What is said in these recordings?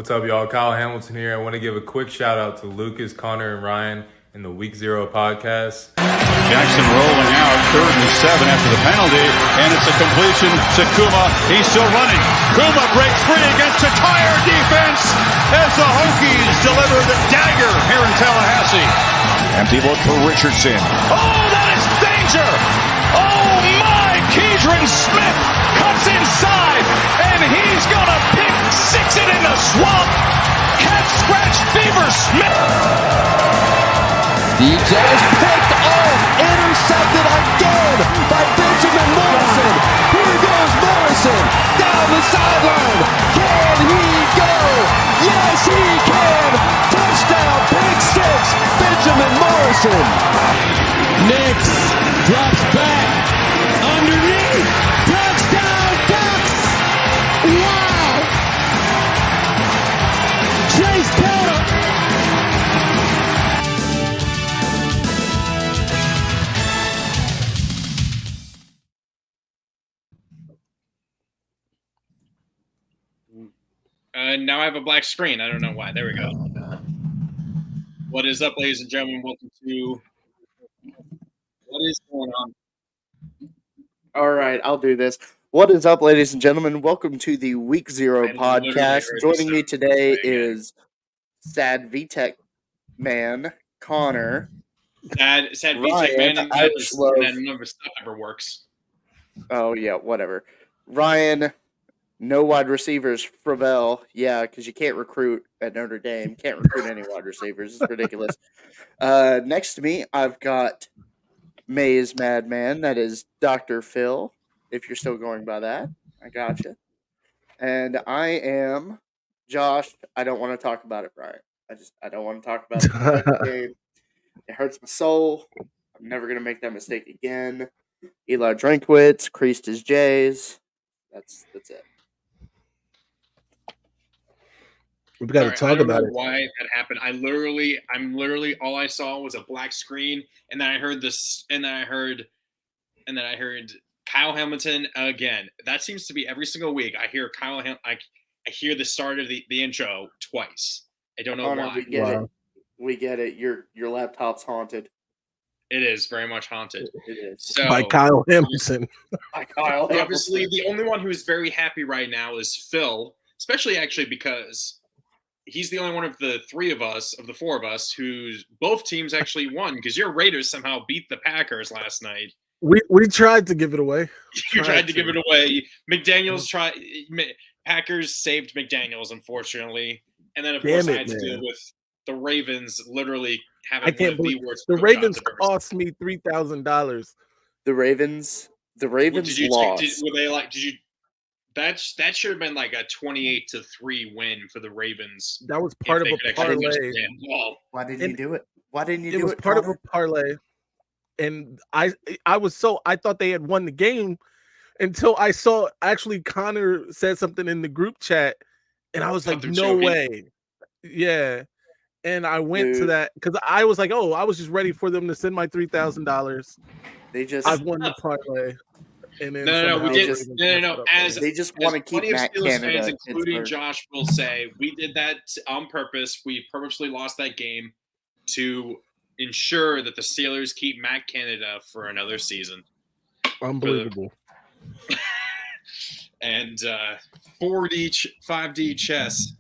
What's up, y'all? Kyle Hamilton here. I want to give a quick shout out to Lucas, Connor, and Ryan in the Week 0 podcast. Jackson rolling out, 3rd and 7 after the penalty, and it's a completion to Kuma. He's still running. Kuma breaks free against a tire defense as the Hokies deliver the dagger here in Tallahassee. Empty look for Richardson. Oh, that is danger! Oh my! Keidron Smith cuts inside, and he's gonna pick six it in the swamp. Cat scratch fever Smith. DJ is picked off, intercepted again by Benjamin Morrison. Here goes Morrison down the sideline. Can he go? Yes, he can. Touchdown, pick six, Benjamin Morrison. Nix drops back underneath. Touchdown, Ducks. Wow. Chase Taylor. Now I have a black screen. I don't know why. There we go. What is up, ladies and gentlemen? Welcome to What is Going On? All right, I'll do this. What is up, ladies and gentlemen? Welcome to the Week 0 podcast. Joining me today is Sad VTech man, Connor. Sad VTech man, and that none of his stuff ever works. Oh, yeah, whatever. Ryan, no wide receivers. Fravel, yeah, because you can't recruit at Notre Dame. Can't recruit any wide receivers. It's ridiculous. Next to me, I've got Maize Madman. That is Dr. Phil, if you're still going by that. I gotcha. And I am Josh. I don't want to talk about it, Brian. I don't want to talk about the game. It hurts my soul. I'm never going to make that mistake again. Eli Drinkwitz creased his J's. That's it. We've got to talk about it. Why that happened? I'm literally all I saw was a black screen, and then I heard this, and then I heard Kyle Hamilton again. That seems to be every single week. I hear I hear the start of the intro twice. I don't know why. We get it. Your laptop's haunted. It is very much haunted. It is. So, by Kyle Hamilton. Obviously, the only one who's very happy right now is Phil, especially actually because he's the only one of the four of us, whose both teams actually won, because your Raiders somehow beat the Packers last night. We tried to give it away. You tried to give it away. McDaniels tried. Packers saved McDaniels, unfortunately, and then of course I had to deal with the Ravens literally having. I can't believe the Ravens cost me $3,000. The Ravens lost. Did you? That should have been like a 28-3 win for the Ravens. That was part of a parlay. Why didn't you do it? Why didn't you do it? It was part of a parlay, and I thought they had won the game until I saw actually Connor said something in the group chat, and I was like, no way, yeah. And I went to that because I was like, oh, I was just ready for them to send my $3,000. I've won the parlay. And then no. As they just want to keep Matt Canada, fans, including Josh, will say we did that on purpose. We purposely lost that game to ensure that the Steelers keep Matt Canada for another season. Unbelievable. And 4D, 5D chess.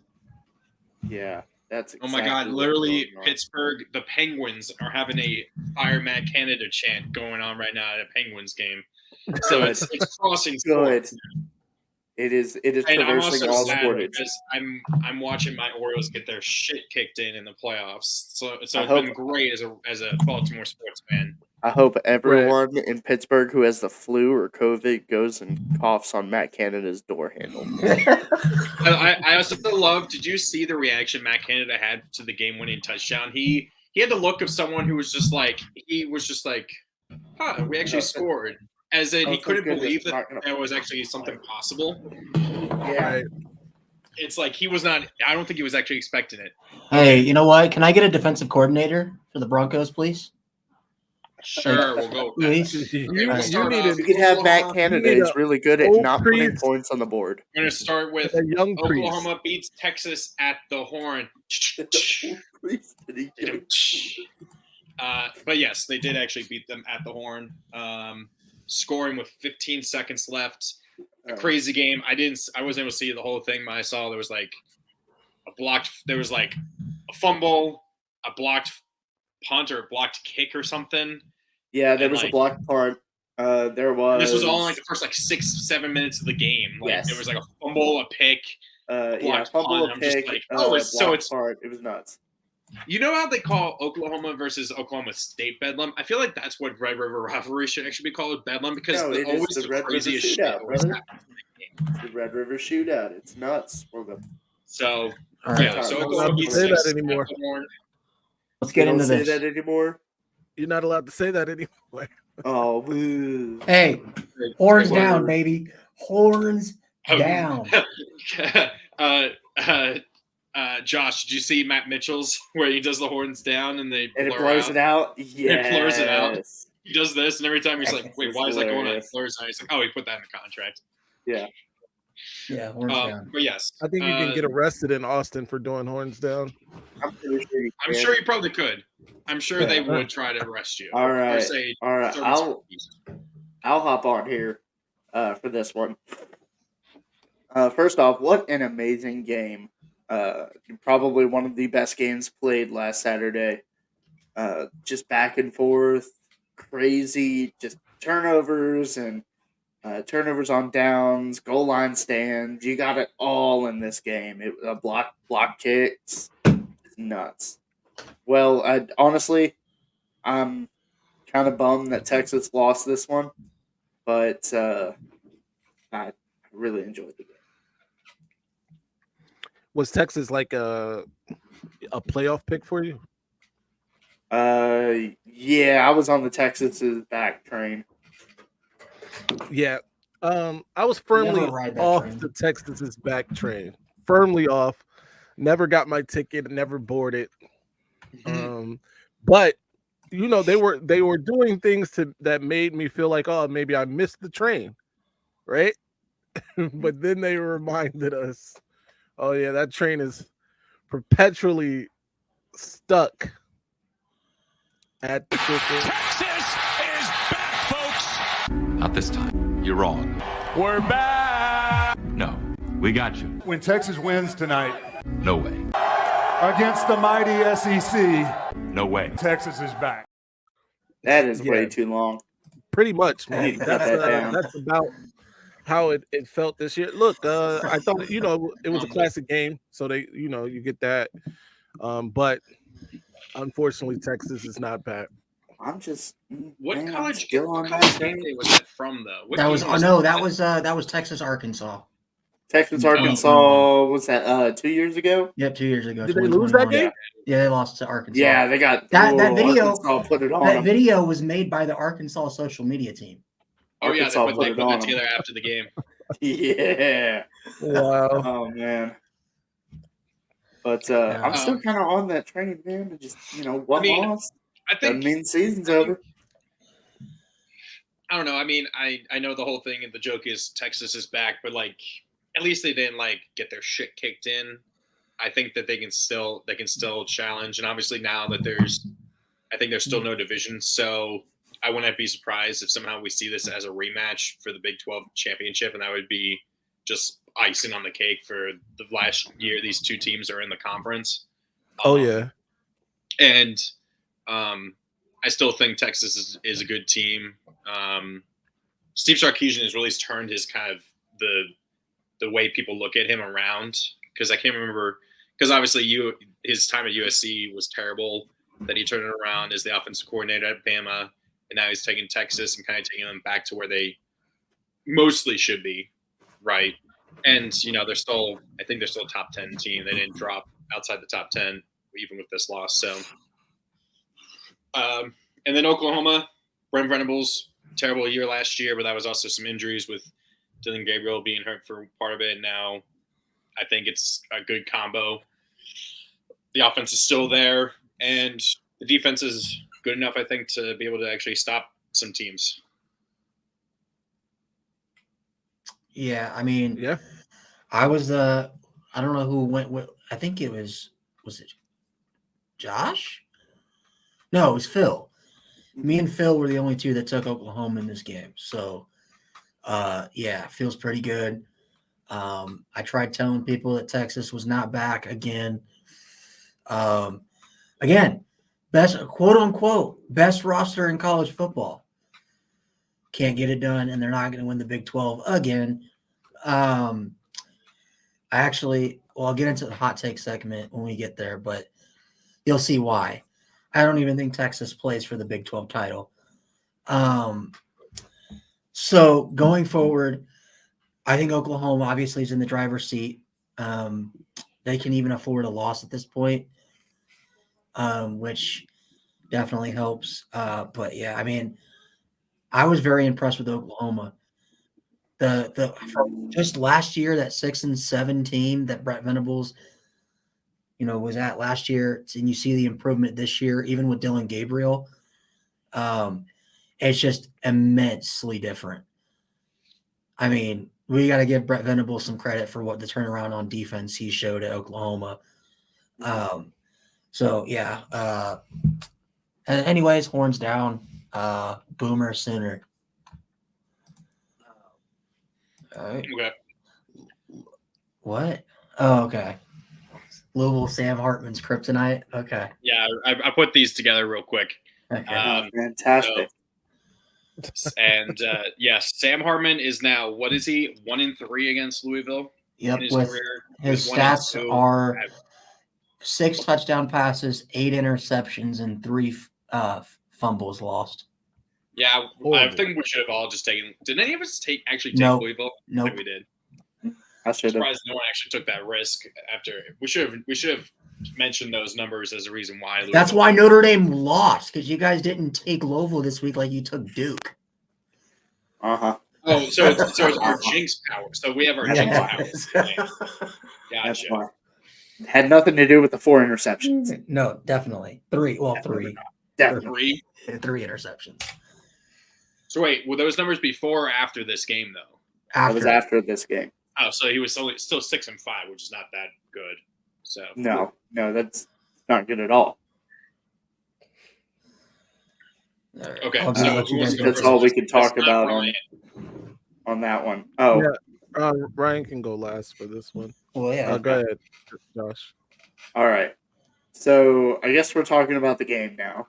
Yeah, that's. Exactly, oh my God! Literally, Pittsburgh, the Penguins are having a Fire Matt Canada chant going on right now at a Penguins game. So it's crossing sports. It is traversing all sports. Because I'm watching my Orioles get their shit kicked in the playoffs. So it's been great as a Baltimore sports fan. I hope everyone in Pittsburgh who has the flu or COVID goes and coughs on Matt Canada's door handle. I also love. Did you see the reaction Matt Canada had to the game-winning touchdown? He had the look of someone who was just like, "Huh, we actually scored." As in, he couldn't believe that there was actually something possible. Yeah. It's like he was not – I don't think he was actually expecting it. Hey, you know what? Can I get a defensive coordinator for the Broncos, please? Sure, we'll go with that. You Okay, we'll start need off. You could have Matt Canada. need a He's really good at old not putting priest. points on the board. We're going to start with A young priest. Oklahoma beats Texas at the Horn. But yes, they did actually beat them at the Horn. Scoring with 15 seconds left. A crazy game. I wasn't able to see the whole thing, but I saw there was like a fumble, a blocked punt or a blocked kick or something. Yeah, there was a blocked punt. There was. This was all in like the first 6-7 minutes of the game. Like Yes. There was like a fumble, a pick, fumble, a pick. It was nuts. You know how they call Oklahoma versus Oklahoma State Bedlam? I feel like that's what Red River Rivalry should actually be called, Bedlam, because it always is the Red River craziest shit. Shootout, brother. It's the Red River Shootout. It's nuts for them. So right. So I'm Oklahoma not beats allowed to say Texas that anymore. at the Horn. Let's get into Say this. that anymore. You're not allowed to say that anymore. Oh, boo. Hey, horns down, baby. Horns down. Josh, did you see Matt Mitchell's where he does the horns down and it blows it out? Yeah, it blurs it out. He does this, and every time he's like, "Wait, why is that going on?" It blurs out. He's like, "Oh, he put that in the contract." Yeah. Yeah, horns down. But yes, I think you can get arrested in Austin for doing horns down. I'm pretty sure you can. I'm sure you probably could. I'm sure they would try to arrest you. All right. Or say, All right. I'll hop on here for this one. First off, what an amazing game. Probably one of the best games played last Saturday. Just back and forth, crazy, just turnovers and turnovers on downs, goal line stands. You got it all in this game. Block kicks. It's nuts. Well, honestly, I'm kind of bummed that Texas lost this one, but I really enjoyed the game. Was Texas like a playoff pick for you? Yeah, I was on the Texas's back train. Yeah. I was firmly off the Texas's back train. Firmly off. Never got my ticket, never boarded. But you know, they were doing things that made me feel like, oh, maybe I missed the train. Right? But then they reminded us, oh yeah, that train is perpetually stuck at the Texas is back, folks. Not this time. You're wrong. We're back. No, we got you. When Texas wins tonight No way. against the mighty SEC, No way. Texas is back. That is way too long. Pretty much, I need man. to cut that down. That's about how it felt this year. Look, I thought, you know, it was a classic game, so you get that. But unfortunately, Texas is not back. I'm just What college game was that from, though? What That was game that was Texas, Arkansas. Texas, Arkansas. Was that 2 years ago? Yep, 2 years ago. Did they lose that 2021. game? Yeah, they lost to Arkansas. Yeah, they got that video. Arkansas put it on That them. video was made by the Arkansas social media team. Oh yeah, Arkansas they put it put on that 'em. together after the game. Yeah. Wow. Oh man. But I'm still kind of on that train, man. To just one loss. I Doesn't think mean the season's over. I don't know. I mean, I know the whole thing and the joke is Texas is back, but like at least they didn't like get their shit kicked in. I think that they can still challenge, and obviously now that I think there's still no division, so I wouldn't be surprised if somehow we see this as a rematch for the Big 12 championship, and that would be just icing on the cake for the last year these two teams are in the conference. Oh yeah. And I still think Texas is a good team. Steve Sarkisian has really turned his kind of the way people look at him around, because I can't remember, because obviously his time at USC was terrible. That he turned it around as the offensive coordinator at Bama, and now he's taking Texas and kind of taking them back to where they mostly should be, right? And they're still, I think they're still a top 10 team. They didn't drop outside the top 10 even with this loss. So, and then Oklahoma, Brent Venables, terrible year last year, but that was also some injuries with Dylan Gabriel being hurt for part of it. And now I think it's a good combo. The offense is still there, and the defense is good enough, I think, to be able to actually stop some teams. Yeah, I mean, Yeah. I was I don't know who went with. I think it was it Josh? No, it was Phil. Me and Phil were the only two that took Oklahoma in this game. So, yeah, feels pretty good. I tried telling people that Texas was not back again. Again, best quote unquote best roster in college football. Can't get it done, and they're not going to win the Big 12 again. I'll get into the hot take segment when we get there, but you'll see why. I don't even think Texas plays for the Big 12 title. So going forward, I think Oklahoma obviously is in the driver's seat. They can even afford a loss at this point, which definitely helps. But yeah, I mean, I was very impressed with Oklahoma. Just last year, that 6-7 team that Brett Venables, was at last year, and you see the improvement this year, even with Dylan Gabriel. It's just immensely different. I mean, we got to give Brett Venables some credit for what the turnaround on defense he showed at Oklahoma. So yeah. And anyways, horns down. Boomer Sooner. All right. Okay. What? Oh, okay. Louisville Sam Hartman's kryptonite. Okay. Yeah, I put these together real quick. Okay. Fantastic. And yes, Sam Hartman is now, what is he, 1-3 against Louisville Yep. in his With career? his He's stats 1-2. are 6 touchdown passes, 8 interceptions, and 3 fumbles lost. Yeah, Horrible. I think we should have all just taken. Did any of us actually take Nope. Louisville? Nope. I think we did. I I'm should have. surprised no one actually took that risk after. We should have mentioned those numbers as a reason why. Louisville. That's why Notre Dame lost, because you guys didn't take Louisville this week like you took Duke. Uh-huh. Oh, so it's our jinx power. So we have our jinx Yes. power. That's Gotcha. why. Had nothing to do with the 4 interceptions. No, definitely. 3. Well, 3. Definitely. 3. 3 interceptions. So wait, will those numbers be before or after this game though? That was after this game. Oh, so he was still 6-5, which is not that good. So No, that's not good at all. All right. Okay, I'll so let you who wants guys to go go That's first? all we can talk That's not about Ryan. on that one. Oh, Yeah. Ryan can go last for this one. Well, yeah. Go ahead, Josh. all right. So I guess we're talking about the game now.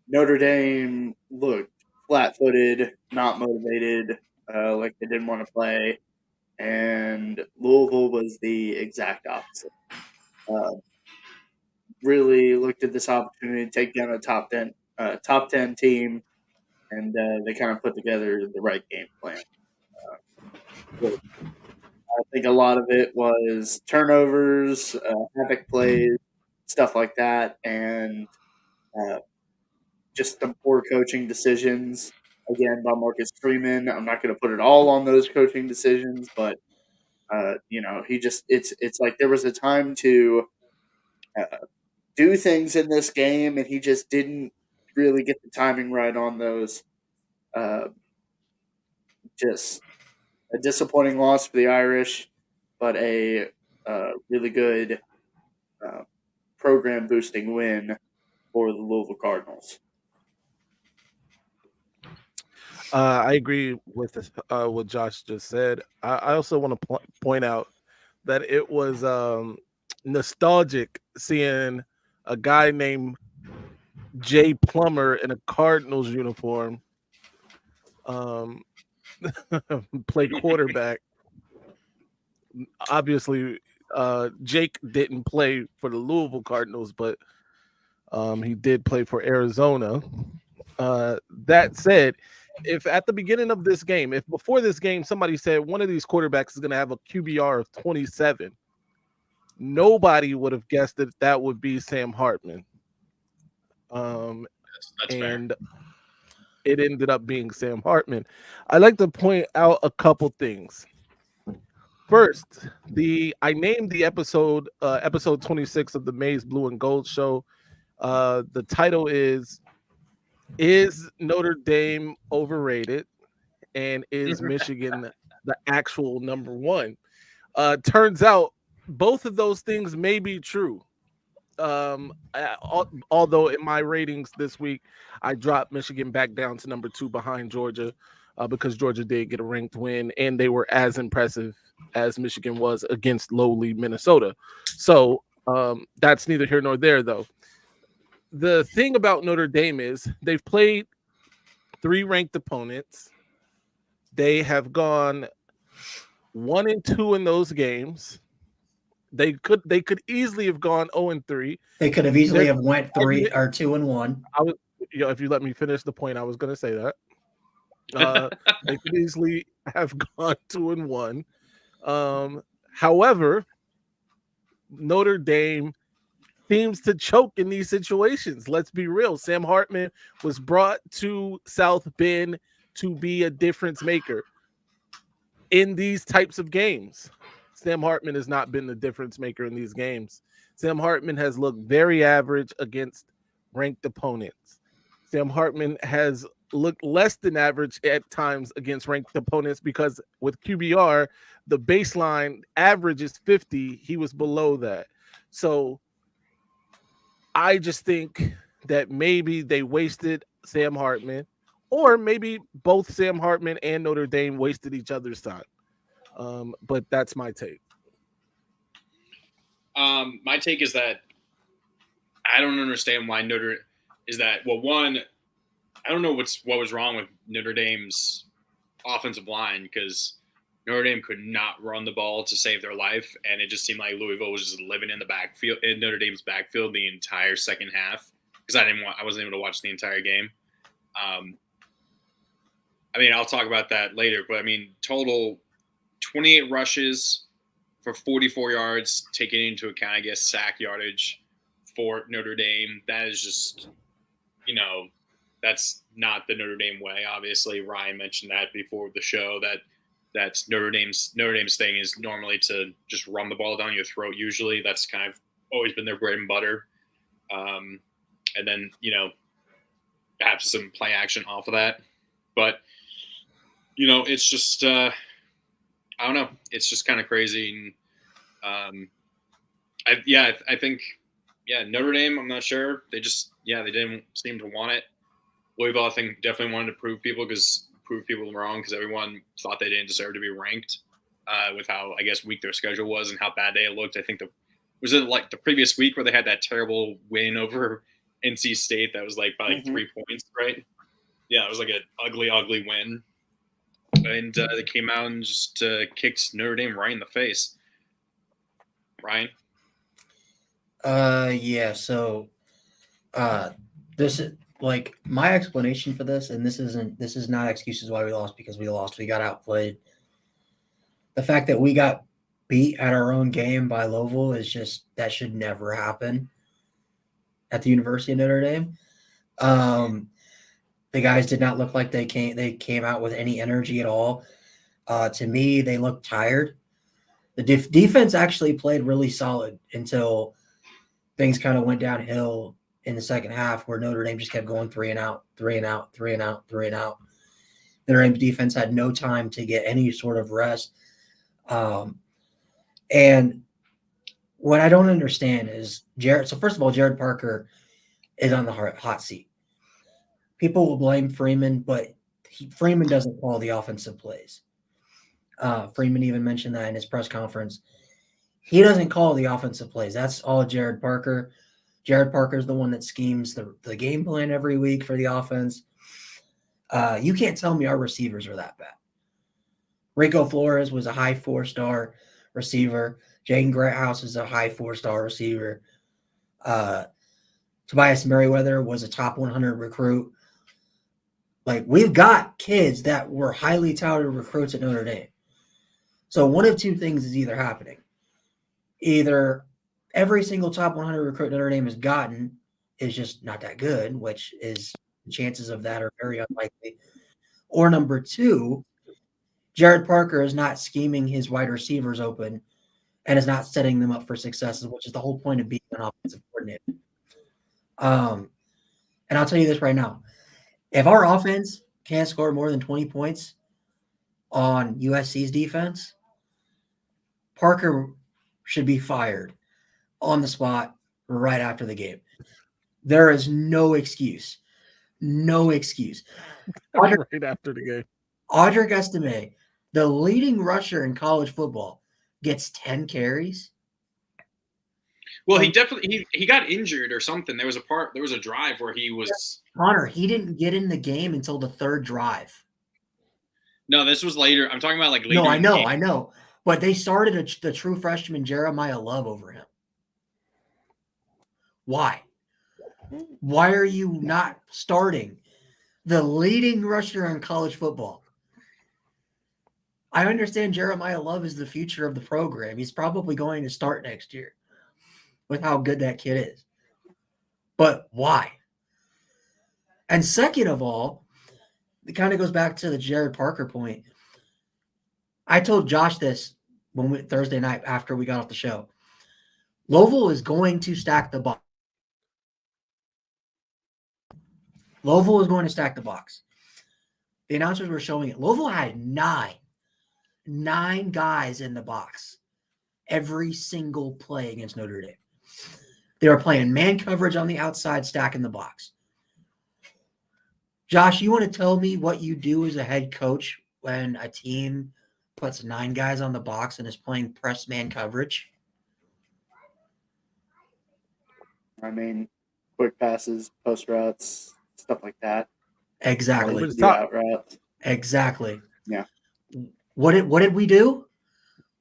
Notre Dame looked flat-footed, not motivated, like they didn't want to play, and Louisville was the exact opposite. Really looked at this opportunity to take down a top 10 team, and they kind of put together the right game plan. I think a lot of it was turnovers, havoc plays, stuff like that, and just some poor coaching decisions. Again, by Marcus Freeman. I'm not going to put it all on those coaching decisions, but he just it's like there was a time to do things in this game, and he just didn't really get the timing right on those. Just a disappointing loss for the Irish, but a really good program boosting win for the Louisville Cardinals. I agree with what Josh just said. I also want to point out that it was nostalgic seeing a guy named Jay Plummer in a Cardinals uniform play quarterback. Obviously, Jake didn't play for the Louisville Cardinals, but he did play for Arizona. That said, if at the beginning of this game, if before this game somebody said one of these quarterbacks is going to have a QBR of 27, nobody would have guessed that would be Sam Hartman. That's And fair. it ended up being Sam Hartman. I'd like to point out a couple things. First, I named the episode 26 of the Maize Blue and Gold show, The title is Notre Dame overrated, and is Michigan the actual number one? Turns out both of those things may be true. Although in my ratings this week, I dropped Michigan back down to number 2 behind Georgia, because Georgia did get a ranked win, and they were as impressive as Michigan was against lowly Minnesota. So that's neither here nor there, though. The thing about Notre Dame is they've played 3 ranked opponents. They have gone 1-2 in those games. They could easily have gone 0-3. They could have easily have went 3 or 2-1. I was, if you let me finish the point, I was going to say that. They could easily have gone 2-1. However, Notre Dame seems to choke in these situations. Let's be real. Sam Hartman was brought to South Bend to be a difference maker in these types of games. Sam Hartman has not been the difference maker in these games. Sam Hartman has looked very average against ranked opponents. Sam Hartman has looked less than average at times against ranked opponents because with QBR, the baseline average is 50. He was below that. So I just think that maybe they wasted Sam Hartman, or maybe both Sam Hartman and Notre Dame wasted each other's time. But that's my take. My take is that I don't understand why one, I don't know what was wrong with Notre Dame's offensive line, because Notre Dame could not run the ball to save their life, and it just seemed like Louisville was just living in the backfield, in Notre Dame's backfield, the entire second half. Because I wasn't able to watch the entire game. I mean, I'll talk about that later, but I mean, total 28 rushes for 44 yards, taking into account, I guess, sack yardage for Notre Dame. That is just, that's not the Notre Dame way. Obviously, Ryan mentioned that before the show, that's Notre Dame's thing is normally to just run the ball down your throat. Usually, that's kind of always been their bread and butter. And then, have some play action off of that. But, it's just, I don't know. It's just kind of crazy. And, I think, Notre Dame, I'm not sure. They just, they didn't seem to want it. Louisville, I think, definitely wanted to prove people wrong, because everyone thought they didn't deserve to be ranked with how, I guess, weak their schedule was and how bad they had looked. I think was it like the previous week where they had that terrible win over NC State that was like by 3 points, right? Yeah, it was like an ugly win. And they came out and just kicked Notre Dame right in the face. Ryan? So this is like my explanation for this, and this is not excuses why we lost, because we lost. We got outplayed. The fact that we got beat at our own game by Louisville is just, that should never happen at the University of Notre Dame. The guys did not look like they came out with any energy at all. To me, they looked tired. The defense actually played really solid until things kind of went downhill in the second half, where Notre Dame just kept going 3 and out. Notre Dame's defense had no time to get any sort of rest. And what I don't understand is So first of all, Jared Parker is on the hot seat. People will blame Freeman, but Freeman doesn't call the offensive plays. Freeman even mentioned that in his press conference. He doesn't call the offensive plays. That's all Jared Parker. Jared Parker is the one that schemes the game plan every week for the offense. You can't tell me our receivers are that bad. Rico Flores was a high 4-star receiver. Jaden Greathouse is a high 4-star receiver. Tobias Merriweather was a top 100 recruit. Like, we've got kids that were highly touted recruits at Notre Dame. So one of two things is either happening. Either every single top 100 recruit Notre Dame has gotten is just not that good, which is the chances of that are very unlikely. Or number two, Jared Parker is not scheming his wide receivers open and is not setting them up for successes, which is the whole point of being an offensive coordinator. And I'll tell you this right now. If our offense can't score more than 20 points on USC's defense, Parker should be fired on the spot right after the game. There is no excuse. No excuse. Right after the game. Audric Estime, the leading rusher in college football, gets 10 carries. Well, he definitely he got injured or something. There was a drive where he was Connor, he didn't get in the game until the third drive. No, this was later. I'm talking about like later. No, I know. But they started the true freshman Jeremiah Love over him. Why? Why are you not starting the leading rusher in college football? I understand Jeremiah Love is the future of the program. He's probably going to start next year with how good that kid is. But why? And second of all, it kind of goes back to the Jared Parker point. I told Josh this Thursday night after we got off the show. Louisville is going to stack the box. Louisville is going to stack the box. The announcers were showing it. Louisville had nine guys in the box every single play against Notre Dame. They were playing man coverage on the outside, stacking the box. Josh, you want to tell me what you do as a head coach when a team puts 9 guys on the box and is playing press man coverage? I mean, quick passes, post routes, stuff like that. Exactly. Out routes. Exactly. Yeah. What did we do?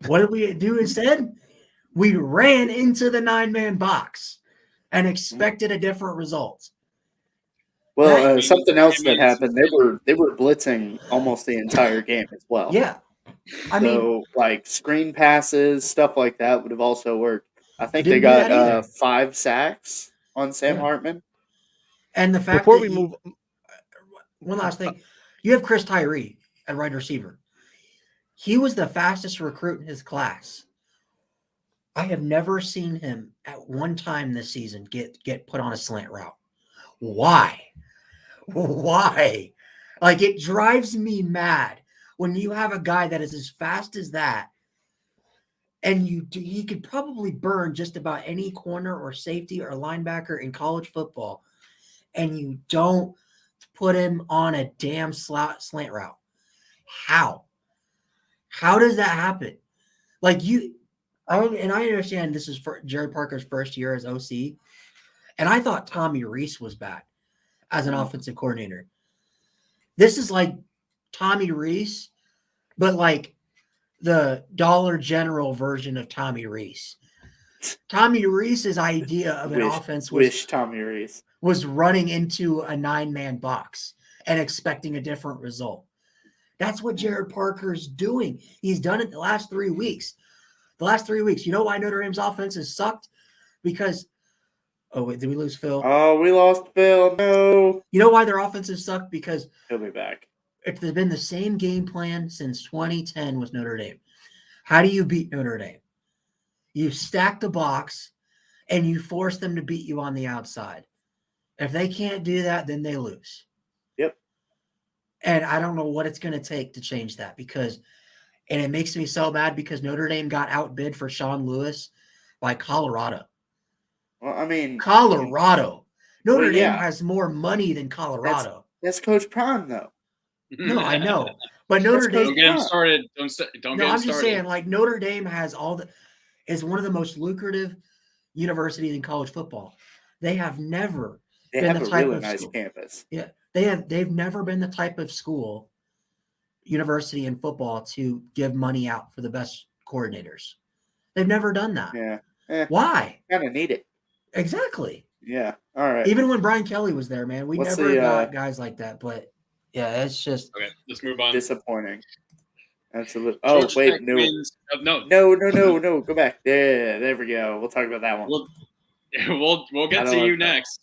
What did we do instead? We ran into the 9-man box and expected a different result. Well, something else that happened, they were blitzing almost the entire game as well. Yeah. I mean, like screen passes, stuff like that would have also worked. I think they got 5 sacks on Sam Hartman. And the fact before we move, one last thing, you have Chris Tyree at wide receiver. He was the fastest recruit in his class. I have never seen him at one time this season get put on a slant route. Why? Why? Like, it drives me mad when you have a guy that is as fast as that, and he could probably burn just about any corner or safety or linebacker in college football, and you don't put him on a damn slant route. How? How does that happen? Like, I understand this is for Jared Parker's first year as OC, and I thought Tommy Reese was bad as an offensive coordinator. This is like Tommy Reese, but like the Dollar General version of Tommy Reese. Tommy Reese's idea of an offense was running into a 9-man box and expecting a different result. That's what Jared Parker's doing. He's done it the last 3 weeks. You know why Notre Dame's offense has sucked? Because oh, wait, did we lose Phil? Oh, we lost Phil. No. You know why their offense has sucked? Because he'll be back. It's been the same game plan since 2010 with Notre Dame. How do you beat Notre Dame? You stack the box and you force them to beat you on the outside. If they can't do that, then they lose. Yep. And I don't know what it's going to take to change that and it makes me so mad because Notre Dame got outbid for Sean Lewis by Colorado. Well, I mean, Colorado. Notre Dame has more money than Colorado. That's Coach Prime, though. No, I know. But Notre Dame. Don't get him started. Don't get him started. I'm just saying, like, Notre Dame has is one of the most lucrative universities in college football. They have never been the type of nice campus. Yeah. They've never been the type of school, university in football, to give money out for the best coordinators. They've never done that. Yeah. Why? Kind of need it. Exactly. Yeah. All right. Even when Brian Kelly was there, man, we never got guys like that. But yeah, it's just okay. Let's move on. Disappointing. Absolutely. Oh, Georgia wait, Tech no. wins. No. Go back. There we go. We'll talk about that one. We'll get to you next.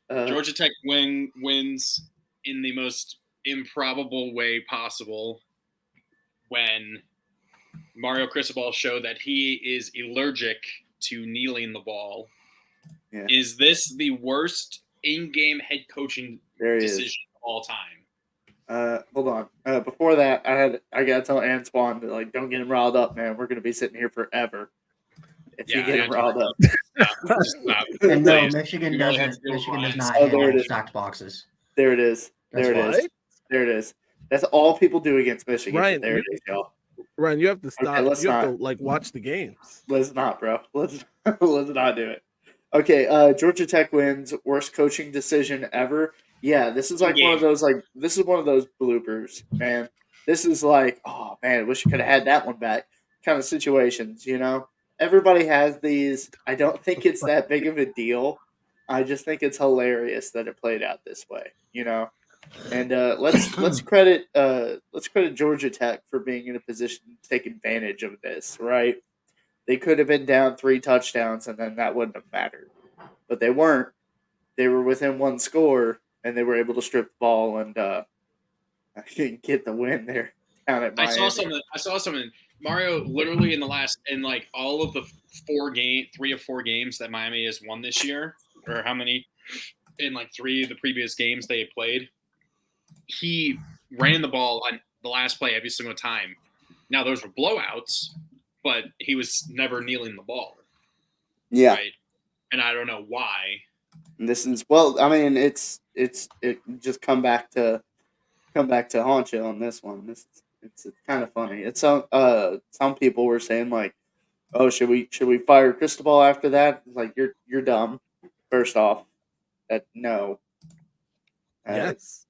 Georgia Tech wins in the most improbable way possible when Mario Cristobal showed that he is allergic to kneeling the ball. Yeah. Is this the worst in-game head coaching decision of all time? Hold on. Before that, I gotta tell Antoine to like don't get him riled up, man. We're gonna be sitting here forever if you get him riled up. Stop. And no, Please. Michigan You only have doesn't. to do Michigan does Ryan's. not Oh, handle there it is. stocked boxes. There it is. That's There it fine. is. There it is. That's all people do against Michigan. Ryan, There it is, y'all. Ryan, you have to stop. Okay, let's you have not. to like watch the games. Let's not, bro. Let's not do it. Okay, Georgia Tech wins. Worst coaching decision ever. Yeah, this is like one of those bloopers, man. This is like, oh man, wish you could have had that one back kind of situations, you know? Everybody has these. I don't think it's that big of a deal. I just think it's hilarious that it played out this way, you know? And let's credit Georgia Tech for being in a position to take advantage of this, right? They could have been down 3 touchdowns, and then that wouldn't have mattered. But they weren't. They were within 1 score, and they were able to strip the ball and get the win there down at Miami. I saw something. Mario literally in like all of the 3 or 4 games that Miami has won this year, or how many in like 3 of the previous games they had played, he ran the ball on the last play every single time. Now those were blowouts, but he was never kneeling the ball. Yeah. Right? And I don't know why. This is it just come back to haunt you on this one. It's kind of funny. It's some people were saying like, oh, should we fire Cristobal after that? Like you're dumb. First off, no. Yes.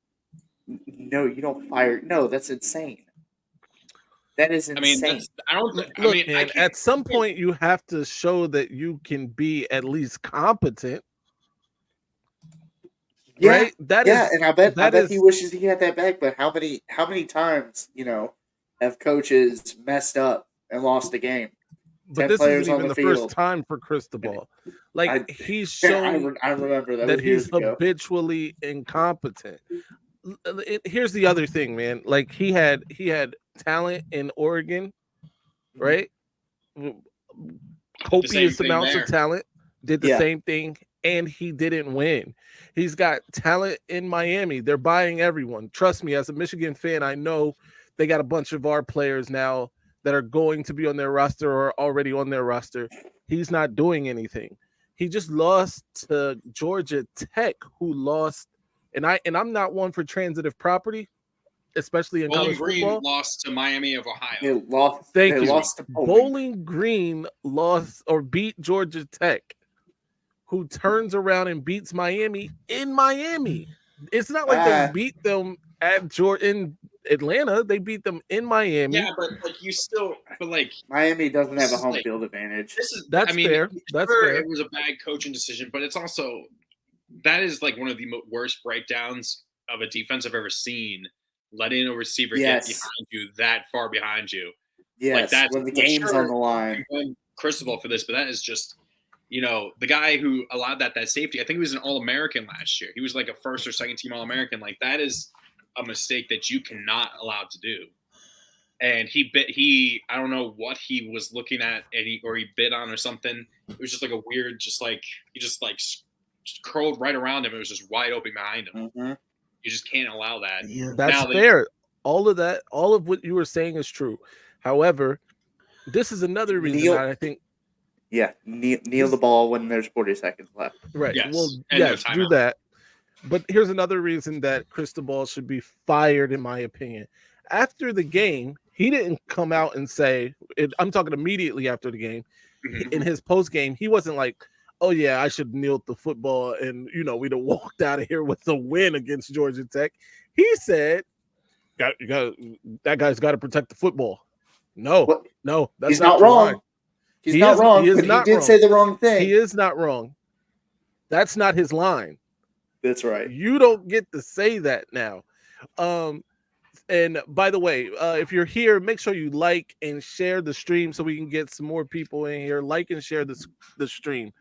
No, you don't fire. No, that's insane. That is insane. Look, man, at some point you have to show that you can be at least competent. Yeah, right? And I bet he wishes he had that back. But how many times, have coaches messed up and lost a game? But this isn't even the first time for Cristobal. Like he's shown I remember that he's habitually incompetent. Here's the other thing, man. Like he had talent in Oregon, right? Copious amounts of talent. Did the same thing, and he didn't win. He's got talent in Miami. They're buying everyone. Trust me, as a Michigan fan, I know they got a bunch of our players now that are going to be on their roster or already on their roster. He's not doing anything. He just lost to Georgia Tech, who lost. And I'm not one for transitive property, especially in college football. Lost to Miami of Ohio. They lost to Bowling Green lost or beat Georgia Tech, who turns around and beats Miami in Miami. It's not like they beat them in Atlanta. They beat them in Miami. Yeah, but Miami doesn't have a home field advantage. That's fair. That's fair. It was a bad coaching decision, but it's also that is like one of the worst breakdowns of a defense I've ever seen. Letting a receiver get behind you that far behind you. Yes, when the game's on the line. Cristobal for this, but that is just, the guy who allowed that safety. I think he was an All-American last year. He was like a first or second team All-American. Like that is a mistake that you cannot allow to do. And I don't know what he was looking at, and he bid on or something. It was just like a weird, he just curled right around him. It was just wide open behind him. Mm-hmm. You just can't allow that. Yeah, that's fair. All of what you were saying is true. However, this is another reason I think. Yeah, kneel the ball when there's 40 seconds left. Right. Yes. Well, yes, do that. But here's another reason that Cristobal should be fired, in my opinion. After the game, he didn't come out and say, I'm talking immediately after the game, in his post game, he wasn't like, oh yeah, I should kneel the football and we'd have walked out of here with a win against Georgia Tech. He said, that guy's got to protect the football. No, that's he's not wrong. Line. He's not wrong. He did say the wrong thing. He is not wrong. That's not his line. That's right. You don't get to say that now. And by the way, if you're here, make sure you like and share the stream so we can get some more people in here. Like and share the stream.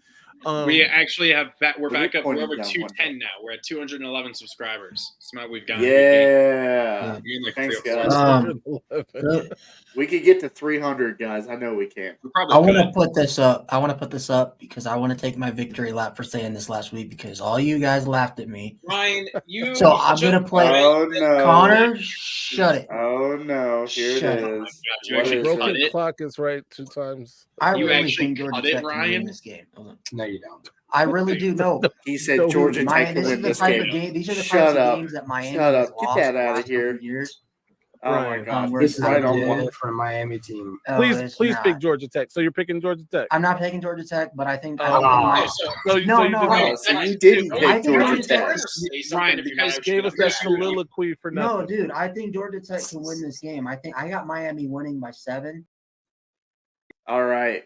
We actually have we're back up. We're pointing over down 210 now. We're at 211 subscribers. Somehow we've got Yeah. we're in like Thanks, 3 or 4 guys. Good. We could get to 300, guys. I know we can. We probably I want to could. put this up. I want to put this up because I want to take my victory lap for saying this last week because all you guys laughed at me. Ryan, you. So I'm gonna play. Oh no, Connor, shut it. Oh no, here Shut it it. is. Oh my God, you What actually is Broken it? clock is right 2 times. I You really actually think Georgia cut it, Tech can Ryan? win this game. Hold on. No, you don't. I really do. No, He said No, Georgia Miami, Tech can this is win the this type game. of game. These are the Shut types up. of games that Miami Shut has up. Get lost that the out of last here. couple years. Oh my Ryan. God, Where this it's right on legit one. For a Miami team. Oh, Please it's pick not. Georgia Tech. So you're picking Georgia Tech. I'm not picking Georgia Tech, but I think I Oh. don't think Okay, my, so No, you no, did Ryan. not. So you didn't I pick think Georgia Georgia Tech. Tech- Ryan, if you guys Gave us that soliloquy for No, nothing. dude, I think Georgia Tech can win this game. I think I got Miami winning by 7. All right.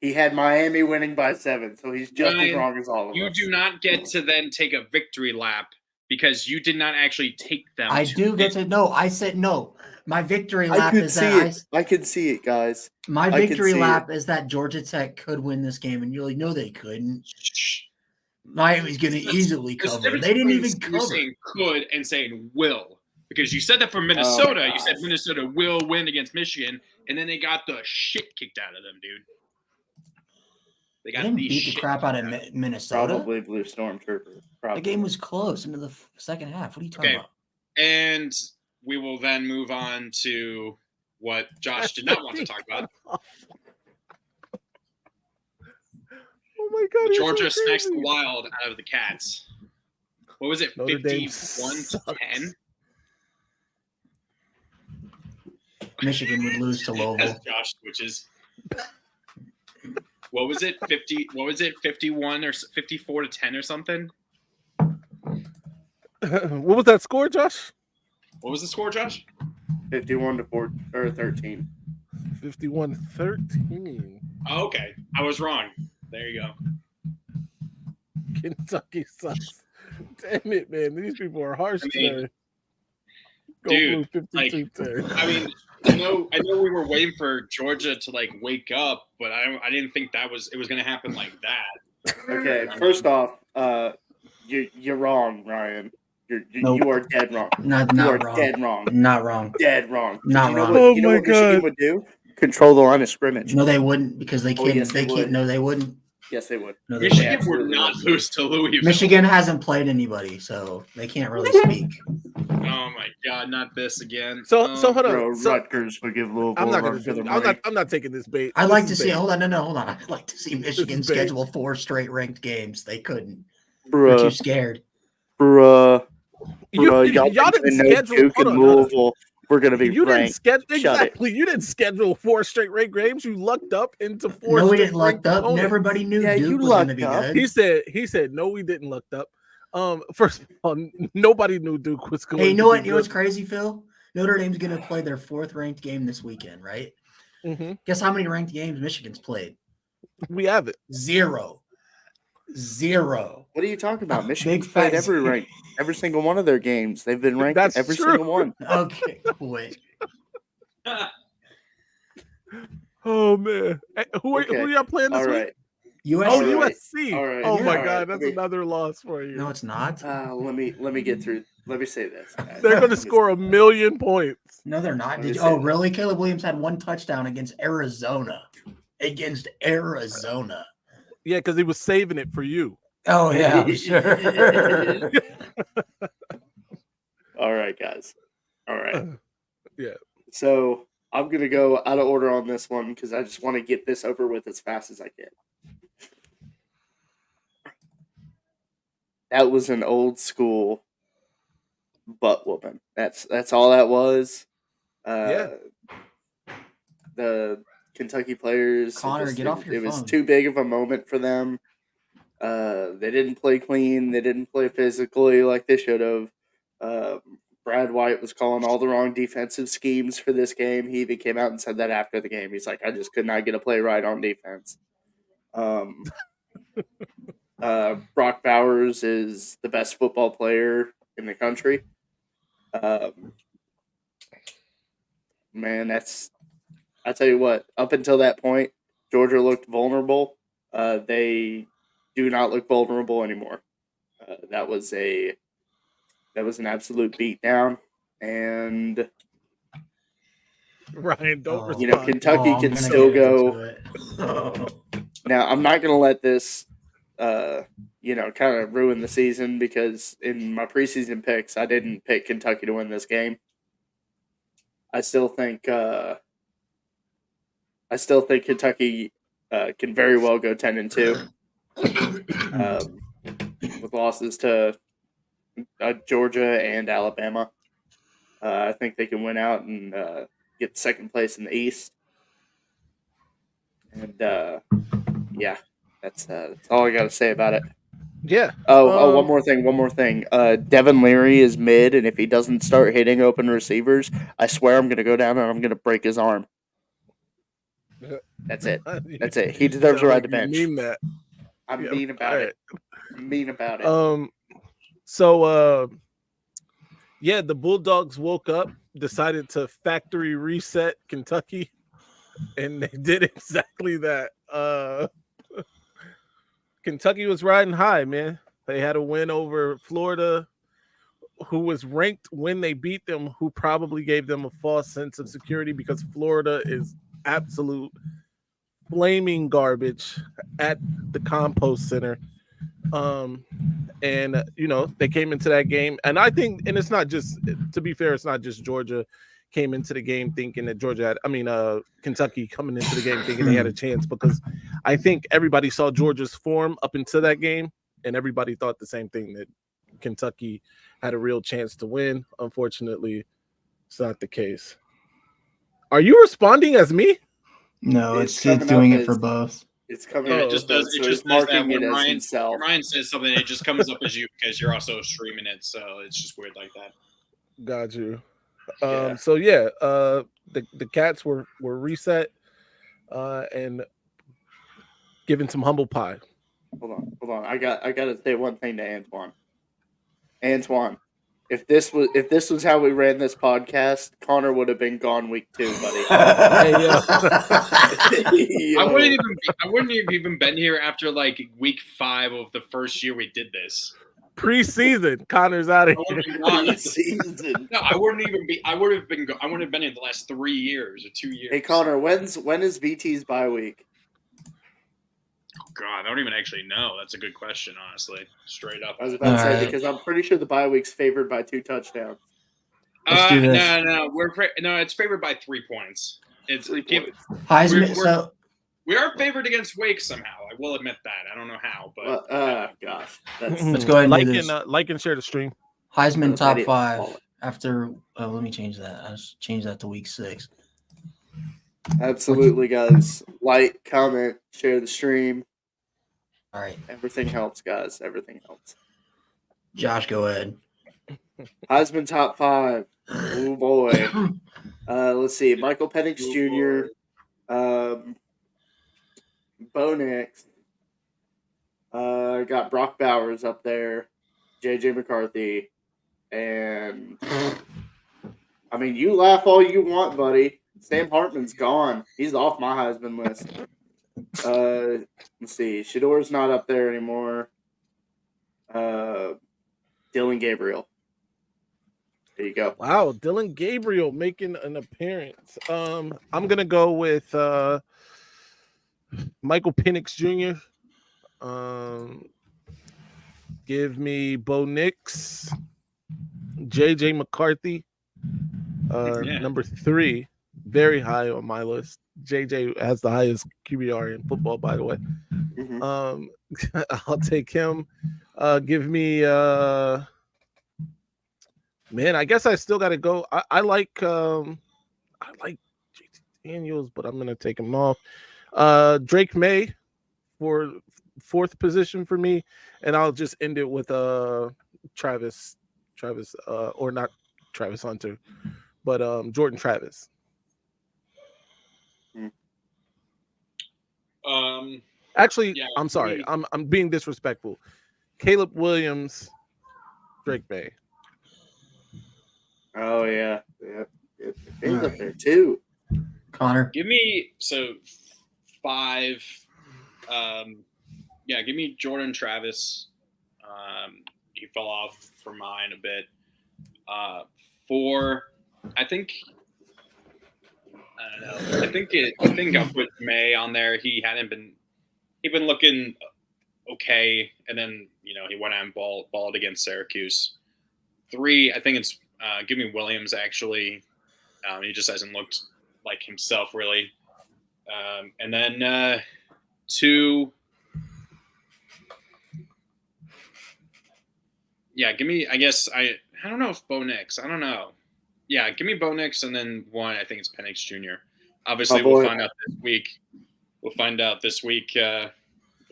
He had Miami winning by 7, so he's just as Ryan, wrong as all of you us. do not get to then take a victory lap because you did not actually take them. I to do get to no. I said no. My victory I lap could is see that it. I could see it, guys. my I can victory see lap is that Georgia Tech could win this game, and you're like, no, they couldn't. Shh. Miami's going to easily There's a cover. difference They didn't between even you cover. saying could and saying will. Because you said that for Minnesota. You said gosh. Minnesota will win against Michigan, and then they got the shit kicked out of them, dude. They They got didn't the beat the shit crap out of kicked them. Minnesota. Probably Blue Stormtrooper. Probably. That game was close into the second half. What are you talking Okay. about? And we will then move on to what Josh did not want to talk about. Oh my God! you're Georgia so smacks the crazy. Wild out of the Cats. What was it? Notre Dame 51-10? Michigan would lose to As Louisville. Josh switches. What was it? 50? What was it? 51 or 54-10 or something? What was that score, Josh? What was the score, Josh? 51-13. 51-13. Oh, okay, I was wrong. There you go. Kentucky sucks. Damn it, man. These people are harsh I mean, today. Go dude, Blue 52-10. I mean, I know we were waiting for Georgia to like wake up, but I didn't think it was going to happen like that. Okay, first off, you're wrong, Ryan. Nope. You are dead wrong. Not You are wrong. dead wrong. Not wrong. Dead wrong. Not you know wrong. What, Oh you know my what Michigan God. would do? Control the line of scrimmage. No, they wouldn't because they Oh, can't. yes, they would. No, they wouldn't. Yes, they would. No, they Michigan wouldn't. would not lose to Louisville. Michigan hasn't played anybody, so they can't really speak. Oh my God, not this again. So hold on. Bro, So, Rutgers would give Louisville I'm not a gonna run for do the it. I'm money. not taking this bait. I'd This like is to see. bait. Hold on, no, hold on. I'd like to see Michigan is bait. schedule 4 straight ranked games. They couldn't. They're Bruh, too scared. bruh, Y'all y'all didn't know schedule. Duke Hold and on, hold on. Louisville. We're gonna be You didn't ranked. schedule Shut it. exactly. You didn't schedule 4 straight ranked games. You lucked up into 4. No, we straight didn't luck ranked up. opponents. Everybody knew Yeah, you Duke was going to lucked be up. good. He said no, we didn't lucked up. First of all, nobody knew Duke was going. Hey, you know to what? be You know what's good. crazy, Phil? Notre Dame's going to play their 4th ranked game this weekend, right? Mhm. Guess how many ranked games Michigan's played? We have it. 0. What are you talking about? Michigan's Big played fat every single one of their games. They've been ranked That's every true. single one. Okay, wait. Oh man, who are y'all playing this All week? right. USC. Oh, All right. USC. All right. Oh my All God, right. that's another loss for you. No, it's not. Let me get through. Let me say this. Guys. They're going to Let me score say- 1 million points. No, they're not. Let me Did you, say oh, that. really? Caleb Williams had 1 touchdown against Arizona. Against Arizona. Yeah, because he was saving it for you. Oh, yeah, I'm sure. All right, guys. All right. Yeah. So I'm gonna go out of order on this one because I just want to get this over with as fast as I can. That was an old school butt whooping. That's all that was. Yeah. The Kentucky players. Connor, get off your It was phone. too big of a moment for them. They didn't play clean. They didn't play physically like they should have. Brad White was calling all the wrong defensive schemes for this game. He even came out and said that after the game. He's like, I just could not get a play right on defense. Brock Bowers is the best football player in the country. Man, I tell you what, up until that point, Georgia looked vulnerable. They do not look vulnerable anymore. That was an absolute beatdown, and Ryan, don't respond. you know, Kentucky can still go. Now, I'm not going to let this, you know, kind of ruin the season because in my preseason picks, I didn't pick Kentucky to win this game. I still think Kentucky can very well go 10-2 with losses to Georgia and Alabama. I think they can win out and get second place in the East. And yeah, that's all I got to say about it. Yeah. One more thing. Devin Leary is mid, and if he doesn't start hitting open receivers, I swear I'm going to go down and I'm going to break his arm. That's it. That's it. He deserves a ride to bench. Mean that? I'm mean about it. Mean about it. So yeah, the Bulldogs woke up, decided to factory reset Kentucky, and they did exactly that. Kentucky was riding high, man. They had a win over Florida, who was ranked when they beat them, who probably gave them a false sense of security because Florida is absolute flaming garbage at the compost center. And you know, they came into that game, and I think, and it's not just, to be fair, it's not just Georgia came into the game thinking that Kentucky coming into the game thinking they had a chance, because I think everybody saw Georgia's form up until that game, and everybody thought the same thing, that Kentucky had a real chance to win. Unfortunately, it's not the case. Are you responding as me? No, it's doing it for both. It's coming. It just does. It just does that when Ryan says something. It just comes up as you because you're also streaming it, so it's just weird like that. Got you. So yeah, the Cats were reset and given some humble pie. Hold on. I got to say one thing to Antoine. If this was how we ran this podcast, Connor would have been gone week 2, buddy. Hey, yo. I wouldn't have even been here after like week 5 of the first year we did this. Preseason, Connor's out of here. Preseason. No, I wouldn't even be. I would have been in the last 3 years or 2 years. Hey Connor, when is VT's bye week? Oh God, I don't even actually know. That's a good question, honestly. Straight up. I was about to say because I'm pretty sure the bye week's favored by 2 touchdowns. Let's do this. No, it's favored by 3 points. It's 3 points. Heisman. We are favored against Wake somehow. I will admit that. I don't know how, but gosh, let's go ahead and do this. Like and share the stream. Heisman top 5 after. Let me change that. I'll change that to week 6. Absolutely, guys. Like, comment, share the stream. All right. Everything helps, guys. Everything helps. Josh, go ahead. Heisman top 5. Oh boy. Let's see. Michael Penix Jr. Bo Nix. Got Brock Bowers up there. JJ McCarthy. And I mean, you laugh all you want, buddy. Sam Hartman's gone. He's off my Heisman list. Let's see. Shador's not up there anymore. Dylan Gabriel. There you go. Wow, Dylan Gabriel making an appearance. I'm gonna go with Michael Penix Jr. Give me Bo Nix, JJ McCarthy. Number 3, very high on my list. JJ has the highest QBR in football, by the way. Mm-hmm. I'll take him. Give me man, I guess I still got to go. I like JT Daniels, but I'm gonna take him off. Drake May for 4th position for me, and I'll just end it with Travis, or not Travis Hunter, but Jordan Travis. Actually, yeah, I'm sorry. I'm being disrespectful. Caleb Williams, Drake May. Oh yeah. He's up there too. Connor, give me 5. Yeah, give me Jordan Travis. He fell off for mine a bit. 4, I think. I don't know. I think I'll put May on there. He'd been looking okay, and then he went out and balled against Syracuse. 3, I think it's give me Williams actually. He just hasn't looked like himself really. And then 2. Yeah, give me. I guess I don't know if Bo Nix. I don't know. Yeah, give me Bo Nix, and then 1. I think it's Penix Jr. Obviously, we'll find out this week. We'll find out this week who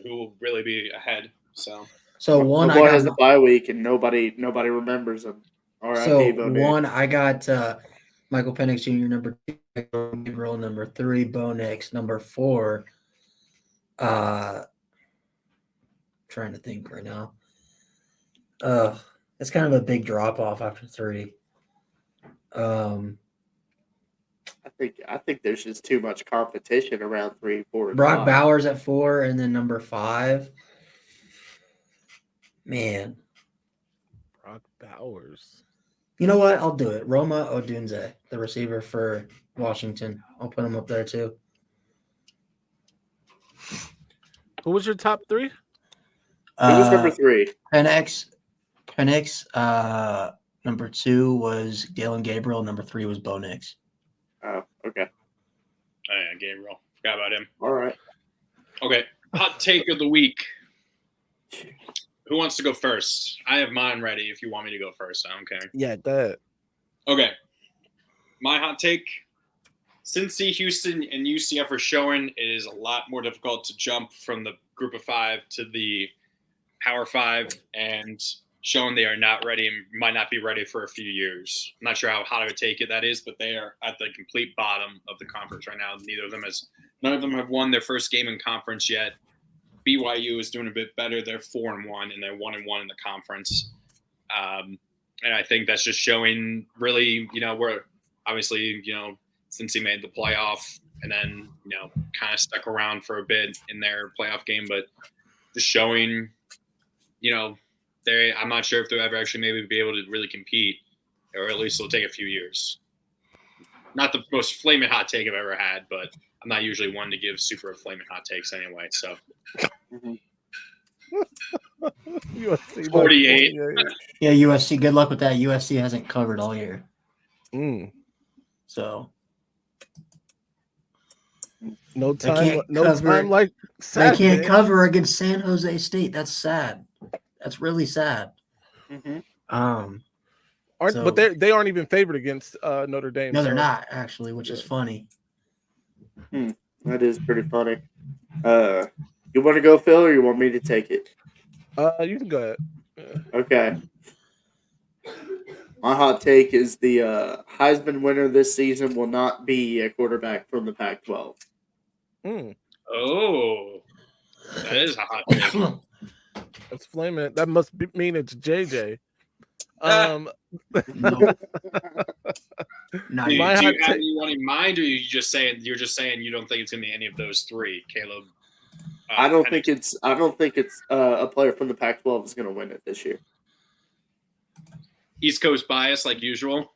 will really be ahead. So 1, my boy has a bye week, and nobody remembers him. So 1, I got Michael Penix Jr. number 2, Gabriel number 3, Bo Nix number 4. Trying to think right now. It's kind of a big drop off after 3. I think there's just too much competition around 3, 4, and Brock 5. Bowers at 4, and then number 5. Man, Brock Bowers. You know what? I'll do it. Roma Odunze, the receiver for Washington. I'll put him up there too. Who was your top 3? Who was number 3? Penix. Number 2 was Dillon Gabriel. Number 3 was Bo Nix. Oh, okay. Oh, yeah, Gabriel. Forgot about him. All right. Okay. Hot take of the week. Who wants to go first? I have mine ready if you want me to go first. I don't care. Yeah, that. Okay. My hot take. Cincy, Houston, and UCF are showing it is a lot more difficult to jump from the group of 5 to the Power 5 and showing they are not ready and might not be ready for a few years. I'm not sure how hot of a take that is, but they are at the complete bottom of the conference right now. None of them have won their first game in conference yet. BYU is doing a bit better. They're 4-1 and they're 1-1 in the conference. And I think that's just showing really, we're obviously, since he made the playoff and then, kind of stuck around for a bit in their playoff game, but just showing, I'm not sure if they'll ever actually maybe be able to really compete, or at least it'll take a few years. Not the most flaming hot take I've ever had, but I'm not usually one to give super flaming hot takes anyway. So USC 48. Yeah, USC. Good luck with that. USC hasn't covered all year. So no time. They can't cover against San Jose State. That's sad. That's really sad. But they aren't even favored against Notre Dame. No, they're not actually, which is funny. That is pretty funny. You want to go, Phil, or you want me to take it? You can go ahead. Okay. My hot take is the Heisman winner this season will not be a quarterback from the Pac-12. Oh, that is a hot take. That's flaming. That must mean it's JJ. No. Do you have anyone in mind, or you're just saying you don't think it's gonna be any of those 3, Caleb? I don't think it's a player from the Pac-12 is going to win it this year. East Coast bias, like usual.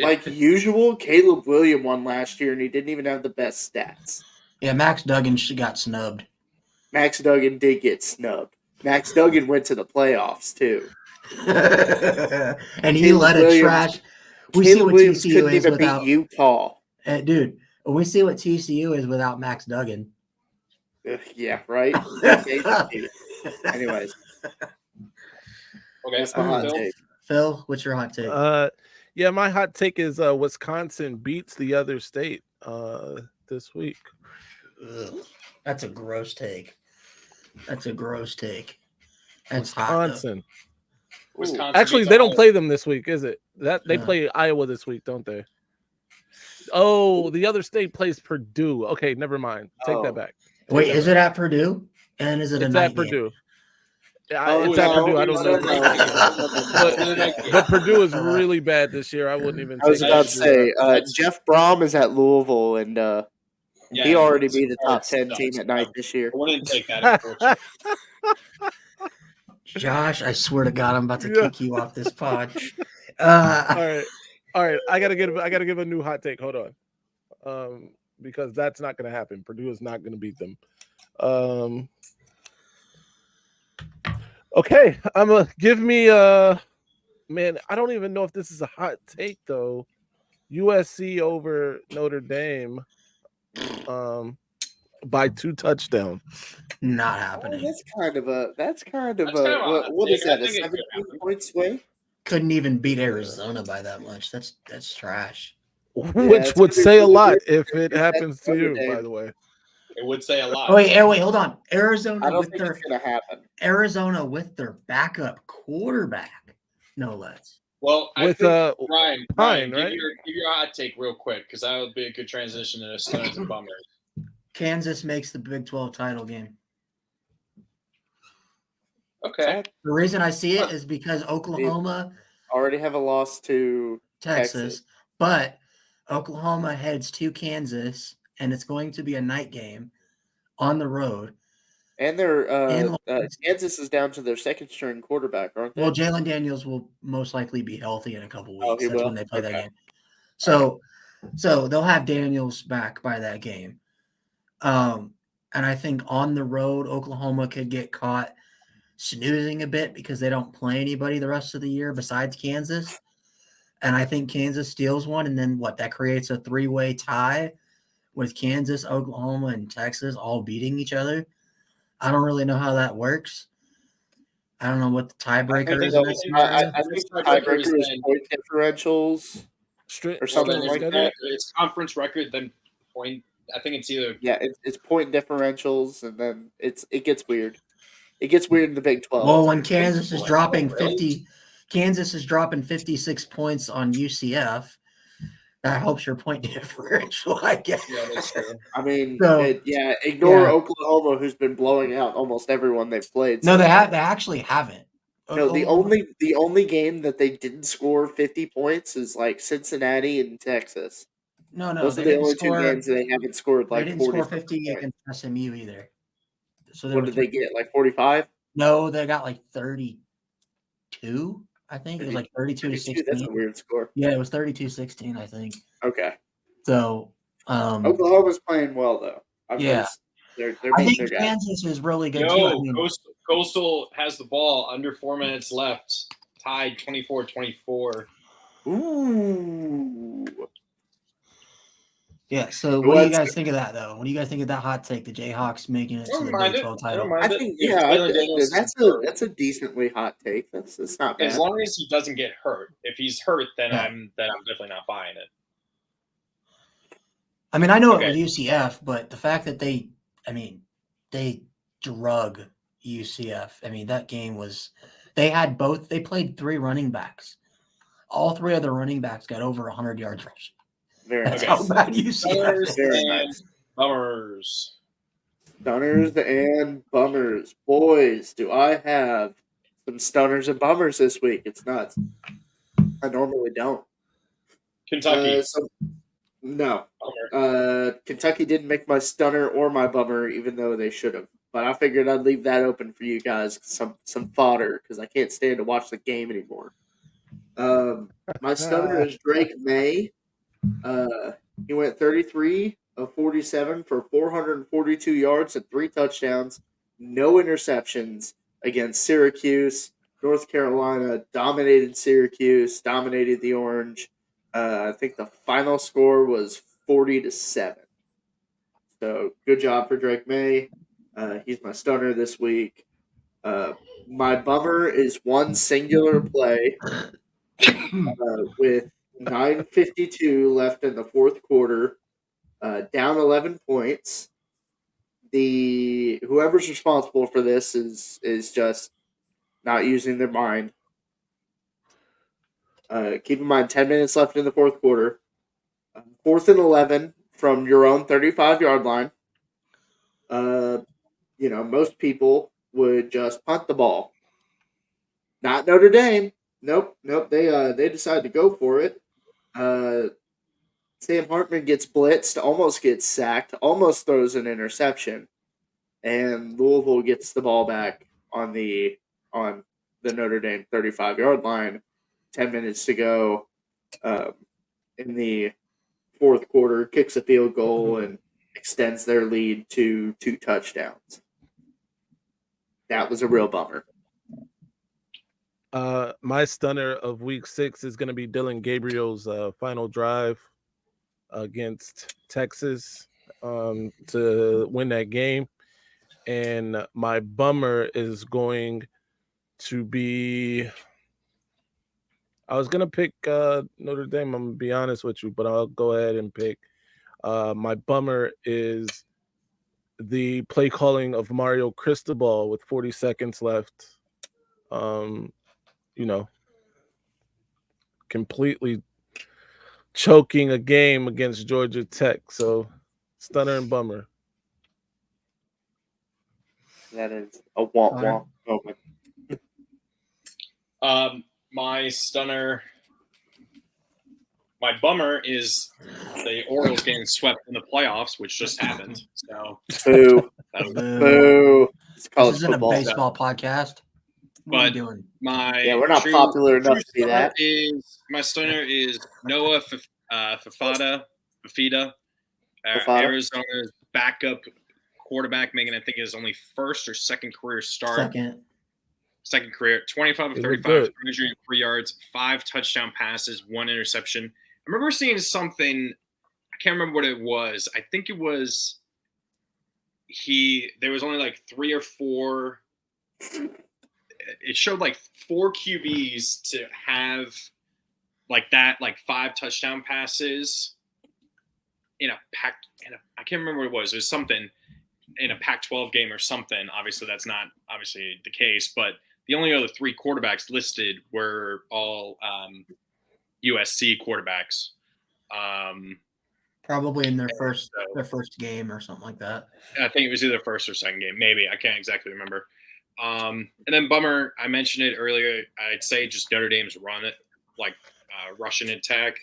Like usual, Caleb Williams won last year, and he didn't even have the best stats. Yeah, Max Duggan got snubbed. Max Duggan did get snubbed. Max Duggan went to the playoffs too, and he let it trash. We see what TCU is without beat Utah. Dude, we see what TCU is without Max Duggan. Yeah, right. Anyways, okay, that's my hot take. Phil, what's your hot take? Yeah, my hot take is Wisconsin beats the other state this week. Ugh, that's a gross take. That's Wisconsin. Wisconsin. Actually, they don't play them this week, is it? They play Iowa this week, don't they? Oh, the other state plays Purdue. Okay, never mind. Take that back. Wait, is it at Purdue? And is it a night at Purdue? Game? It's at Purdue. I don't know. But Purdue is really bad this year. I wouldn't even. I was about to say Jeff Brom is at Louisville, and Yeah, He'd already it's be the top hard 10 team stuff. at night this year. I wouldn't take that, unfortunately. Josh, I swear to God, I'm about to Yeah. kick you off this pod. All right. I gotta give a new hot take. Hold on, because that's not gonna happen. Purdue is not gonna beat them. Okay, I'm gonna give me man. I don't even know if this is a hot take though. USC over Notre Dame, by 2 touchdowns. Not Oh, happening. that's kind of a hot what take. is that? I A think it could 17-point swing? Couldn't even beat Arizona by that much. That's trash. Which it's would gonna be say a really lot weird if it that's happens to Notre you, Dame. by the way. It would say a lot. Oh wait, hold on. I Arizona don't with think their it's gonna happen. Arizona with their backup quarterback, no less. Well, I With, think Ryan, Pine, give right? your hot take real quick because that would be a good transition to Stoners and Bummers. Kansas makes the Big 12 title game. Okay. The reason I see it is because Oklahoma Already have a loss to Texas, but Oklahoma heads to Kansas, and it's going to be a night game on the road. And their Kansas is down to their second string quarterback, aren't they? Well, Jalen Daniels will most likely be healthy in a couple Oh, weeks. he That's will? when they play that Okay. game. So they'll have Daniels back by that game. And I think on the road, Oklahoma could get caught snoozing a bit because they don't play anybody the rest of the year besides Kansas. And I think Kansas steals one, and then that creates a 3-way tie with Kansas, Oklahoma, and Texas all beating each other. I don't really know how that works. I don't know what the tiebreaker is in that scenario. I think the tiebreaker is point differentials or something like that. It's conference record, then point. I think it's either. Yeah, it's point differentials, and then it gets weird. It gets weird in the Big 12. Well, when Kansas is dropping 56 points on UCF, that helps your point differential, I guess. Yeah, that's true. I mean, ignore Oklahoma, who's been blowing out almost everyone they've played. No, they actually haven't. No, the only game that they didn't score 50 points is like Cincinnati and Texas. No, those are the only 2 games that they haven't scored like 40. They didn't score 50 against SMU either. So what did they get? Like 45? No, they got like 32. I think it was like 32-16. That's a weird score. Yeah, it was 32-16. I think. Okay. So Oklahoma's playing well though. They're I think Kansas is really good too. I mean, Coastal has the ball under 4 minutes left, tied 24-24. Ooh. Yeah. So what do you guys think of that though? What do you guys think of that hot take? The Jayhawks making it to the Big 12 title. I think that's a decently hot take. That's not bad. As long as he doesn't get hurt. If he's hurt, then I'm definitely not buying it. I mean, I know it with UCF, but the fact that they drug UCF. I mean, that game was they played 3 running backs. All 3 of the running backs got over 100 yards rushing. That's how bad UCF is. Very nice. Bummers. Stunners and bummers. Boys, do I have some stunners and bummers this week? It's nuts. I normally don't. Kentucky. No. Kentucky didn't make my stunner or my bummer, even though they should have. But I figured I'd leave that open for you guys, some fodder, because I can't stand to watch the game anymore. My stunner is Drake May. He went 33 of 47 for 442 yards and 3 touchdowns, no interceptions against Syracuse. North Carolina dominated Syracuse, dominated the Orange. I think the final score was 40-7. So good job for Drake May. He's my stunner this week. My bummer is one singular play with 9:52 left in the fourth quarter, down 11 points. Whoever's responsible for this is just not using their mind. Keep in mind, 10 minutes left in the fourth quarter. 4th and 11 from your own 35-yard line. Most people would just punt the ball. Not Notre Dame. Nope. They decided to go for it. Sam Hartman gets blitzed, almost gets sacked, almost throws an interception, and Louisville gets the ball back on the Notre Dame 35-yard line. 10 minutes to go in the fourth quarter, kicks a field goal and extends their lead to 2 touchdowns. That was a real bummer. My stunner of week 6 is going to be Dylan Gabriel's final drive against Texas to win that game. And my bummer is going to be, I was going to pick Notre Dame, I'm going to be honest with you, but I'll go ahead and pick. My bummer is the play calling of Mario Cristobal with 40 seconds left. Completely choking a game against Georgia Tech. So, stunner and bummer. That is a womp moment. My stunner, my bummer is the Orioles getting swept in the playoffs, which just happened. So, Boo. Boo. It's college This isn't football. a baseball podcast. What are you doing? We're not popular enough to be that. My stunner is Noah Fafita, Arizona's backup quarterback, making I think his only first or second career start. Second career, 25 of 35, 303 yards, 5 touchdown passes, 1 interception. I remember seeing something. I can't remember what it was. I think it was there was only like 3 or 4. It showed like 4 QBs to have like that, like 5 touchdown passes in a pack. I can't remember what it was. It was something in a Pac-12 game or something. Obviously, that's not obviously the case, but the only other 3 quarterbacks listed were all USC quarterbacks. Probably in their first game or something like that. I think it was either first or second game. Maybe. I can't exactly remember. And then bummer, I mentioned it earlier. I'd say just Notre Dame's rushing attack.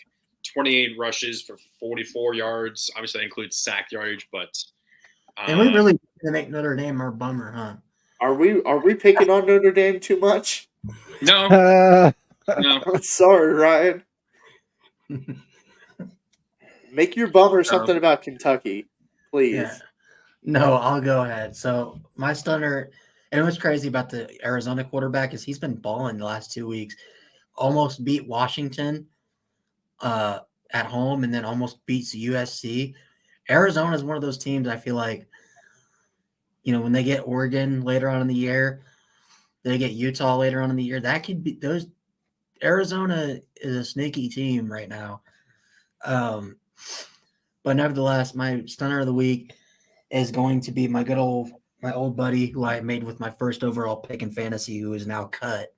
28 rushes for 44 yards. Obviously, that includes sack yardage, but and we really make Notre Dame our bummer, huh? Are we picking on Notre Dame too much? No. No. I'm sorry, Ryan. Make your bummer something about Kentucky, please. Yeah. No, I'll go ahead. So my stunner, and what's crazy about the Arizona quarterback is he's been balling the last 2 weeks. Almost beat Washington at home, and then almost beats USC. Arizona is one of those teams I feel like, when they get Oregon later on in the year, they get Utah later on in the year. That could be those. Arizona is a sneaky team right now. But nevertheless, my stunner of the week is going to be my old buddy who I made with my first overall pick in fantasy, who is now cut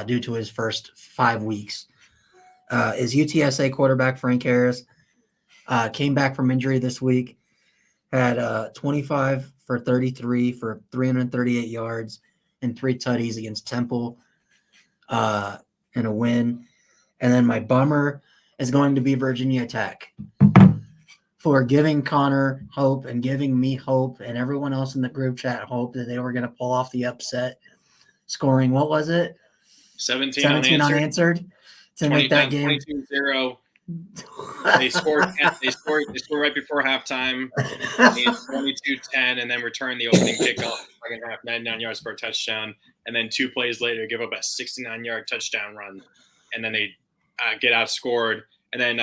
due to his first 5 weeks. Is UTSA quarterback Frank Harris. Came back from injury this week. Had 25 for 33 for 338 yards and 3 tutties against Temple in a win. And then my bummer is going to be Virginia Tech for giving Connor hope and giving me hope and everyone else in the group chat hope that they were going to pull off the upset, scoring, what was it? 17 unanswered to make that game. 22-0. They scored right before halftime. 22-10, and then returned the opening kickoff second half, 99 yards for a touchdown. And then 2 plays later, give up a 69-yard touchdown run, and then they get outscored. And then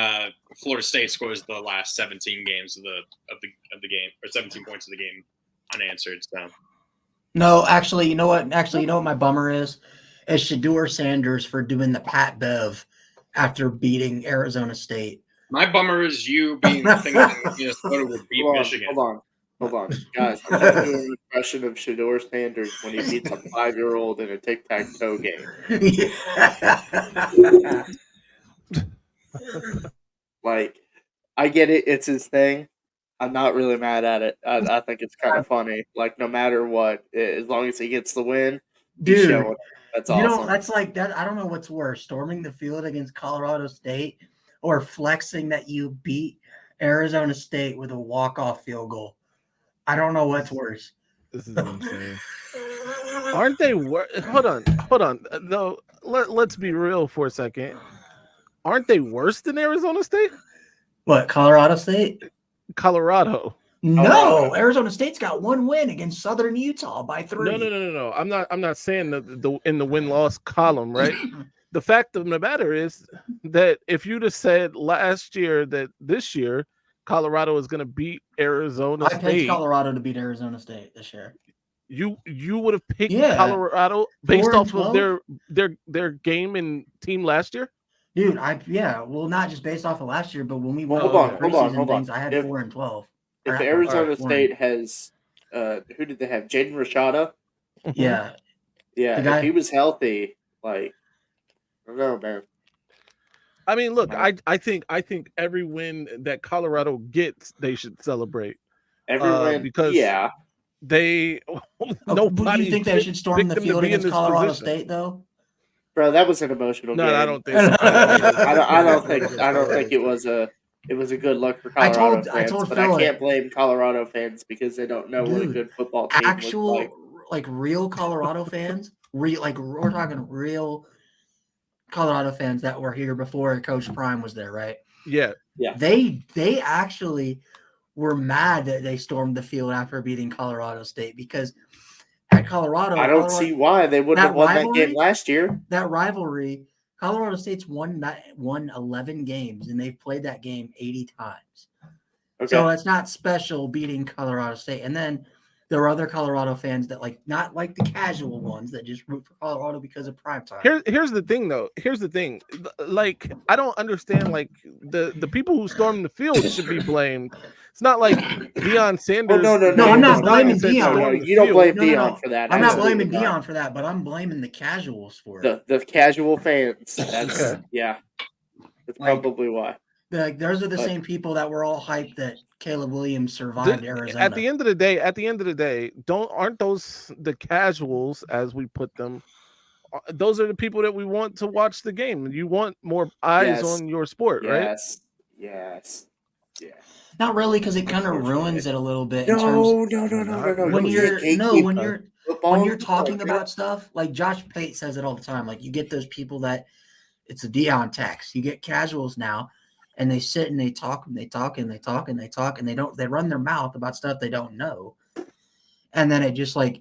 Florida State scores the last 17 games of the game, or 17 points of the game, unanswered. So, no, actually, you know what my bummer is? It's Shedeur Sanders for doing the Pat Bev after beating Arizona State. My bummer is you being thinking Minnesota would beat Michigan. Hold on, guys. I'm going to do an impression of Shedeur Sanders when he beats a 5-year-old in a tic-tac-toe game. Like, I get it. It's his thing. I'm not really mad at it. I think it's kind of funny. Like, no matter what, as long as he gets the win, he's showing. That's awesome. That's like that. I don't know what's worse, storming the field against Colorado State or flexing that you beat Arizona State with a walk-off field goal. I don't know what's worse. This is insane. Aren't they? Hold on. No, let's be real for a second. Aren't they worse than Arizona State? What, Colorado State? Colorado. No, Arizona State's got one win against Southern Utah by 3. No. I'm not saying the in the win-loss column, right? The fact of the matter is that if you'd have said last year that this year Colorado is going to beat Arizona State, I picked Colorado to beat Arizona State this year. You would have picked Colorado based off of their game and team last year? Dude, well, not just based off of last year, but when we won hold on. I had 4-12. If Arizona State has, who did they have? Jaden Rashada? Yeah. Yeah, if he was healthy, like, I don't know, man. I mean, look, I think every win that Colorado gets, they should celebrate. Every win, because they nobody. You think they should storm the field against Colorado State, though? Bro, that was an emotional game. No, I don't think so. I don't think it was a good look for Colorado fans. But I can't blame Colorado fans because they don't know what a good football team looks like. Real Colorado fans, we're talking real Colorado fans that were here before Coach Prime was there, right? Yeah. They actually were mad that they stormed the field after beating Colorado State because at Colorado, I don't see why they wouldn't have won that game last year. That rivalry, Colorado State's won 11 games, and they've played that game 80 times. Okay. So it's not special beating Colorado State. And then there are other Colorado fans that not like the casual ones that just root for Colorado because of primetime. Here's the thing, though. Here's the thing. Like, I don't understand. Like, the people who stormed the field should be blamed. It's not like Deion Sanders. No, I'm not blaming Deion. No, you don't blame Deion for that. I'm not blaming Deion for that, but I'm blaming the casuals for it. The casual fans. That's That's probably why. Those are the same people that were all hyped that Caleb Williams survived Arizona. At the end of the day, aren't those the casuals, as we put them? Those are the people that we want to watch the game. You want more eyes on your sport, right? Yes. Yeah. Not really, because it kind of ruins it a little bit. No. When you're talking about stuff, like Josh Pate says it all the time. Like, you get those people that it's a Deion tax. You get casuals now, and they sit and they talk and they talk and they talk and they talk and they run their mouth about stuff they don't know, and then it just me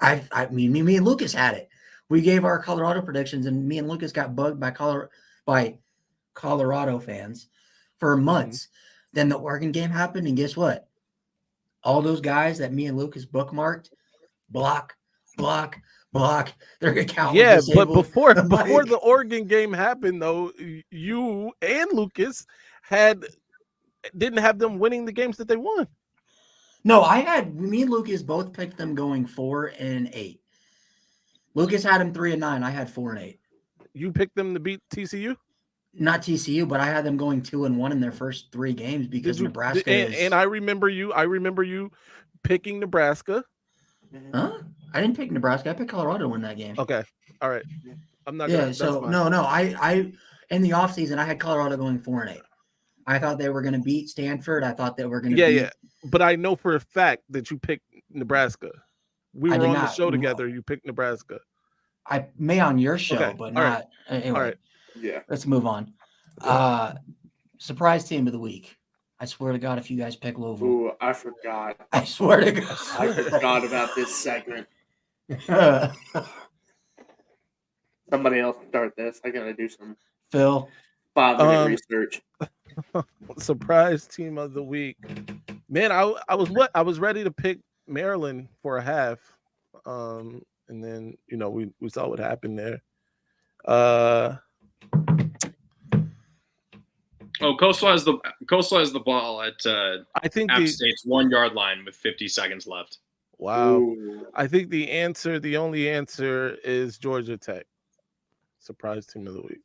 and Lucas had it. We gave our Colorado predictions, and me and Lucas got bugged by Colorado fans for months. Then the Oregon game happened, and guess what? All those guys that me and Lucas bookmarked, block. They're gonna count. Yeah, but before the Oregon game happened, though, you and Lucas didn't have them winning the games that they won. No, me and Lucas both picked them going 4-8. Lucas had them 3-9. I had 4-8. You picked them to beat TCU? Not TCU, but I had them going 2-1 in their first 3 games because Nebraska. And I remember you picking Nebraska. Huh? I didn't pick Nebraska. I picked Colorado to win that game. Okay, all right. I'm not. Yeah. I in the offseason I had Colorado going 4-8. I thought they were going to beat Stanford. I thought they were going to. Yeah. But I know for a fact that you picked Nebraska. We were on the show together. You picked Nebraska. I may on your show, but not. Right. Anyway. All right. Yeah. Let's move on. Surprise team of the week. I swear to God, if you guys pick Louisville. Ooh, I forgot. I swear to God. I forgot about this segment. Somebody else start this. I gotta do some Phil 5-minute research. Surprise team of the week. Man, I was ready to pick Maryland for a half. And then we saw what happened there. Coastal has the ball at I think App State's 1-yard line with 50 seconds left. Wow. Ooh. I think the only answer is Georgia Tech. Surprise team of the week.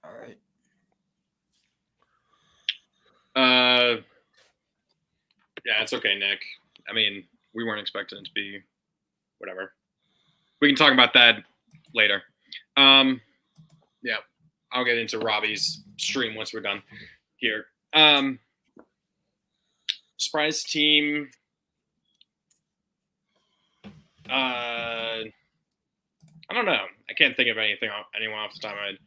All right. Yeah, it's okay, Nick. I mean, we weren't expecting it to be whatever. We can talk about that later. Yeah. I'll get into Robbie's stream once we're done here. Surprise team. I don't know. I can't think of anyone off the top of my head.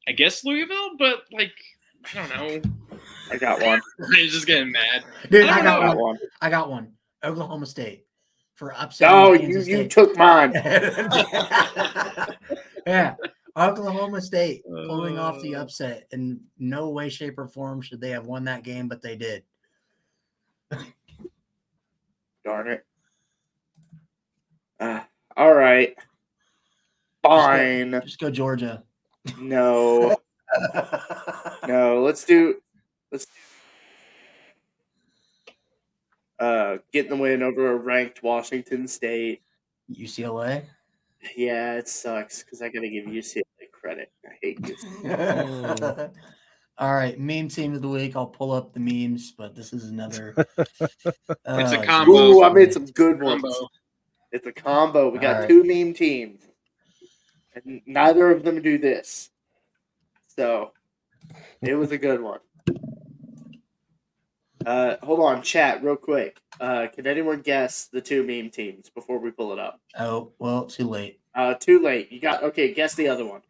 I guess Louisville, but like I don't know. I got one. I'm just getting mad. Dude, I I don't got know. one. I got one. Oklahoma State for upset. Oh, you took mine. Yeah. Oklahoma State pulling off the upset. In no way, shape, or form should they have won that game, but they did. Darn it. All right. Fine. Just go Georgia. No. No. Let's getting the win over a ranked Washington State. UCLA. Yeah, it sucks because I gotta give UCLA credit. I hate UCLA. All right, meme team of the week. I'll pull up the memes, but this is another. It's a combo. Ooh, I made some good ones. Combo. It's a combo. We got All right. 2 meme teams, and neither of them do this. So it was a good one. Hold on, chat, real quick. Can anyone guess the 2 meme teams before we pull it up? Oh, well, too late. Too late. Okay, guess the other one.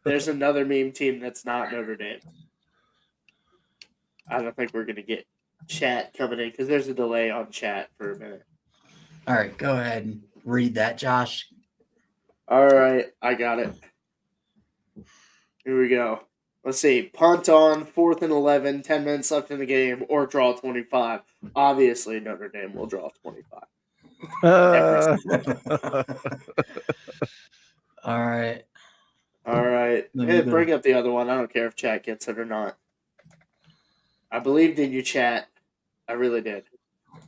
There's another meme team that's not Notre Dame. I don't think we're going to get chat coming in because there's a delay on chat for a minute. All right, go ahead and read that, Josh. All right, I got it. Here we go. Let's see. Punt on 4th and 11, 10 minutes left in the game, or draw 25. Obviously, Notre Dame will draw 25. All right. All right. Hey, bring up the other one. I don't care if chat gets it or not. I believed in you, chat. I really did.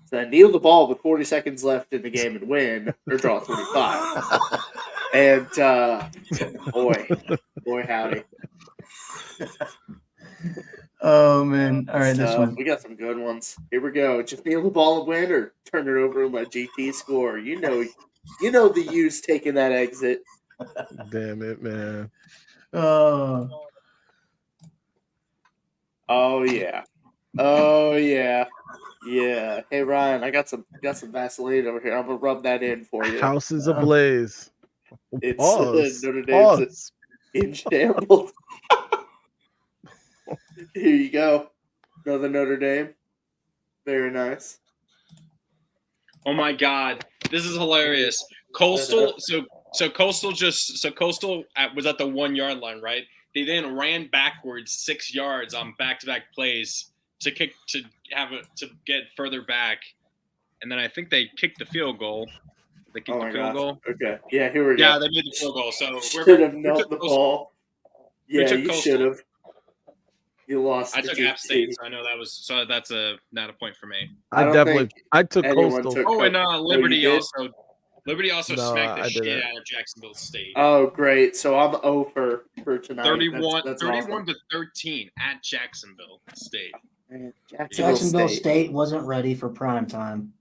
So kneel the ball with 40 seconds left in the game and win, or draw 25. And, boy howdy. Oh, man. All right, this one. We got some good ones. Here we go. Just kneel the ball and win, or turn it over and let GT score. You know the U's taking that exit. Damn it, man. Oh yeah. Yeah. Hey Ryan, I got some Vaseline over here. I'm gonna rub that in for you. House is ablaze. It's Pause. Notre Dame's in shambles. Here you go. Another Notre Dame. Very nice. Oh my God, this is hilarious. Coastal. So Coastal was at the 1 yard line, right? They then ran backwards 6 yards on back-to-back plays to get further back, and then I think they kicked the field goal. They kicked the field goal. Okay. Yeah, here we go. Yeah, they made the field goal. So should have knelt the ball. Yeah, you should have. You lost. I took App State, so I know that was that's not a point for me. I took Coastal. Liberty also smacked the shit out of Jacksonville State. Oh, great. So I'm over for tonight. 31 awesome. to 13 at Jacksonville State. Man, Jacksonville State wasn't ready for prime time.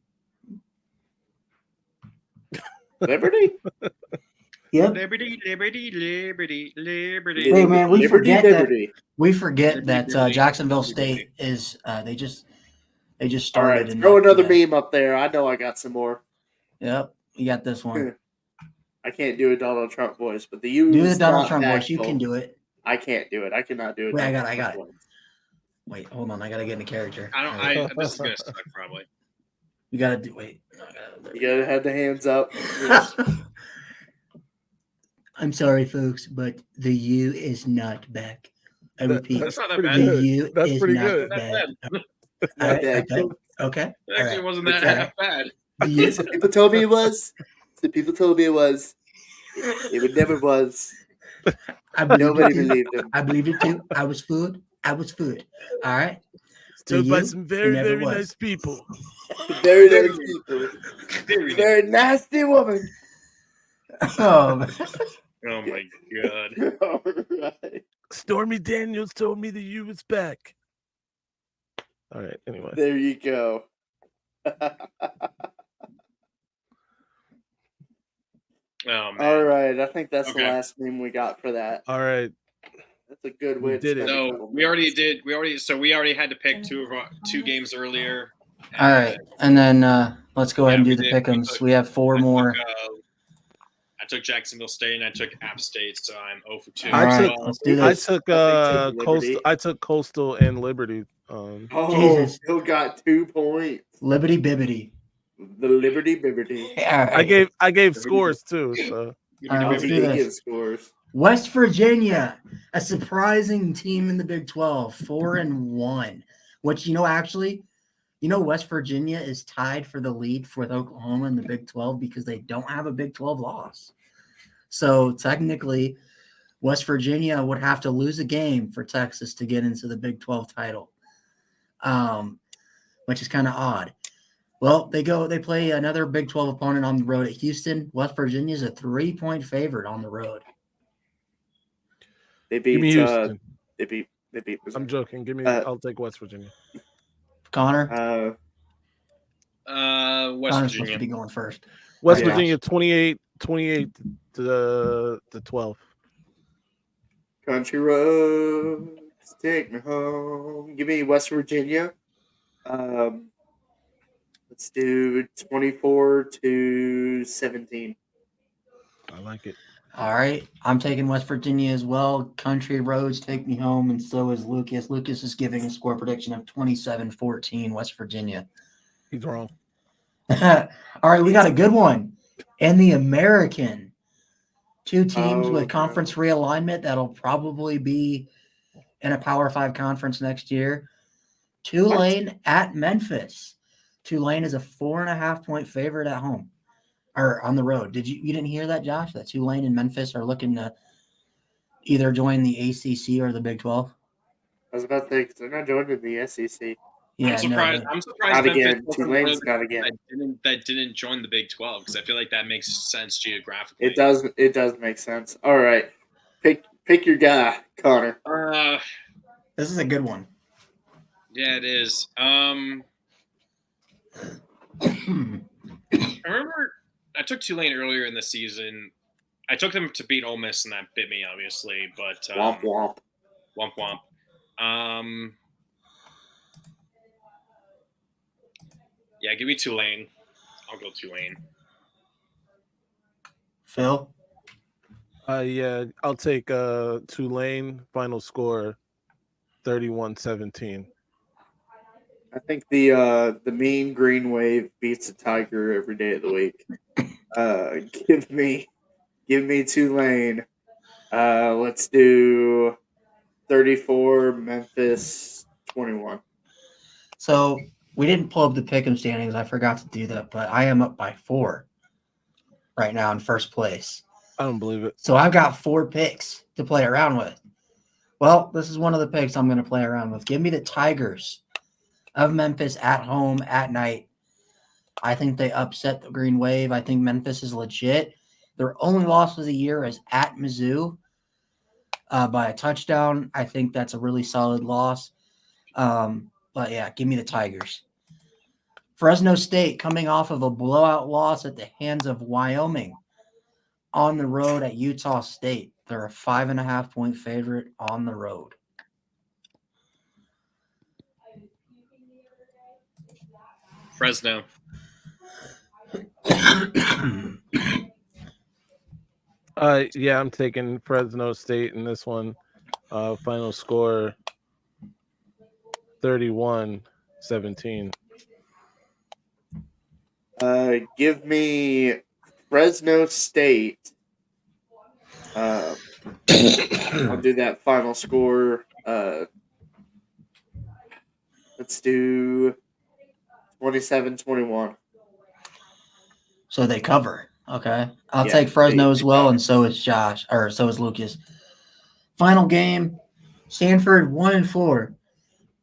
Liberty? Yep. Liberty. Hey man, we forget Liberty. that Jacksonville State is they just started. All right, throw another meme up there. I know I got some more. Yep, you got this one. I can't do a Donald Trump voice, but the U. Do the Donald Trump voice. You can do it. I can't do it. I cannot do it. Wait, I got it. Wait, hold on. I gotta get in the character. This is gonna suck probably. You gotta do. Wait. You gotta have the hands up. I'm sorry, folks, but the U is not back. I repeat, that's not that bad. The U That's is pretty not good. bad. Okay. It actually wasn't that half bad. Some people told me it was. Some people told me it was. It never was. Nobody believed him. I believed it too. I was food. All right. Still by some very, very nice people. Very nice people. Very nasty woman. Oh, man. Oh my God. All right. Stormy Daniels told me the U was back. All right, anyway. There you go. Oh man. All right, I think that's the Okay. last meme we got for that. All right. That's a good We way to did it. spend a So couple we already minutes. did. We already had to pick two games earlier. All right, and then let's go ahead and do the we pick'ems. We have four more. I took Jacksonville State and I took App State, so I'm 0 for 2. All right, took- let's do I this. took Liberty. Coastal. I took Coastal and Liberty. Oh, Jesus. Phil got 2 points. Liberty Bibbity. The Liberty Bibbity. All right. I gave scores too. So All right, let's He do did this. give scores. West Virginia, a surprising team in the Big 12, 4-1. Which actually, West Virginia is tied for the lead with Oklahoma in the Big 12 because they don't have a Big 12 loss. So technically, West Virginia would have to lose a game for Texas to get into the Big 12 title, which is kind of odd. Well, they play another Big 12 opponent on the road at Houston. West Virginia is a 3-point favorite on the road. They give me beat. Houston. They beat. I'm joking. I'll take West Virginia. Connor, West Connor's supposed to Virginia. be going first. West Yeah. Virginia 28 to 12. Country roads take me home. Give me West Virginia. Let's do 24-17. I like it. All right. I'm taking West Virginia as well. Country roads take me home, and so is Lucas. Lucas is giving a score prediction of 27-14, West Virginia. He's wrong. All right, we got a good one. And the American. 2 teams with conference realignment that'll probably be in a Power 5 conference next year. Tulane at Memphis. Tulane is a 4.5-point favorite at home or on the road. You didn't hear that, Josh? That Tulane and Memphis are looking to either join the ACC or the Big 12? I was about to say, 'cause they're not joining the SEC. Yeah, I'm surprised. No, I'm surprised Not Memphis again. wasn't Tulane's one of the not teams again. that didn't join the Big 12 because I feel like that makes sense geographically. It does. It does make sense. All right, pick your guy, Connor. this is a good one. Yeah, it is. I remember I took Tulane earlier in the season. I took them to beat Ole Miss, and that bit me, obviously. But Womp womp. womp womp. Yeah, give me Tulane. I'll go Tulane. Phil? Yeah, I'll take Tulane. Final score 31-17. I think the mean green wave beats the tiger every day of the week. Give me Tulane. Let's do 34, Memphis 21. So we didn't pull up the pick'em standings. I forgot to do that, but I am up by 4 right now in first place. I don't believe it. So I've got 4 picks to play around with. Well, this is one of the picks I'm going to play around with. Give me the Tigers of Memphis at home at night. I think they upset the Green Wave. I think Memphis is legit. Their only loss of the year is at Mizzou by a touchdown. I think that's a really solid loss. But yeah, give me the Tigers. Fresno State coming off of a blowout loss at the hands of Wyoming on the road at Utah State. They're a 5.5-point favorite on the road. Fresno. Yeah, I'm taking Fresno State in this one. Final score 31-17. Give me Fresno State. I'll do that final score. Let's do 27-21. So they cover. Okay. I'll take Fresno as well, and so is Josh, or so is Lucas. Final game, Stanford 1-4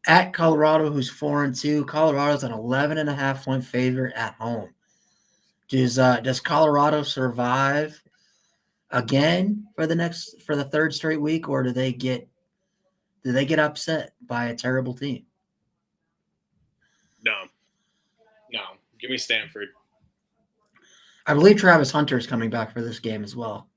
at Colorado, who's 4-2. Colorado's an 11.5-point favorite at home. Does Colorado survive again for the third straight week, or do they get upset by a terrible team? No. Give me Stanford. I believe Travis Hunter is coming back for this game as well.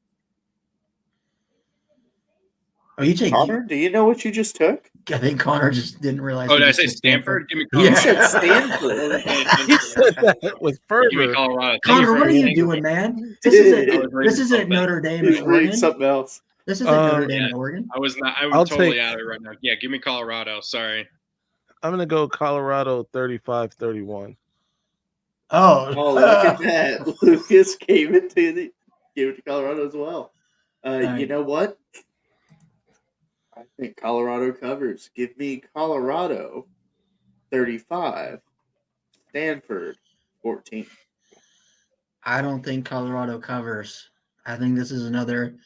Oh, you take Connor, do you know what you just took? I think Connor just didn't realize. Oh, did I say Stanford? Give me You Colorado. said Stanford. He said that with Give me fervor. Colorado. Thank Connor, for what are you reminding me. doing, man? Dude. This isn't Notre Dame He's and reading Oregon. something else. This isn't Notre Dame Yeah. and Oregon. I was I'll totally take- out of it right now. Yeah, give me Colorado. Sorry. I'm gonna go Colorado 35-31. Oh, look at that. Lucas gave it to Colorado as well. You know what? I think Colorado covers. Give me Colorado 35, Stanford 14. I don't think Colorado covers. I think this is another,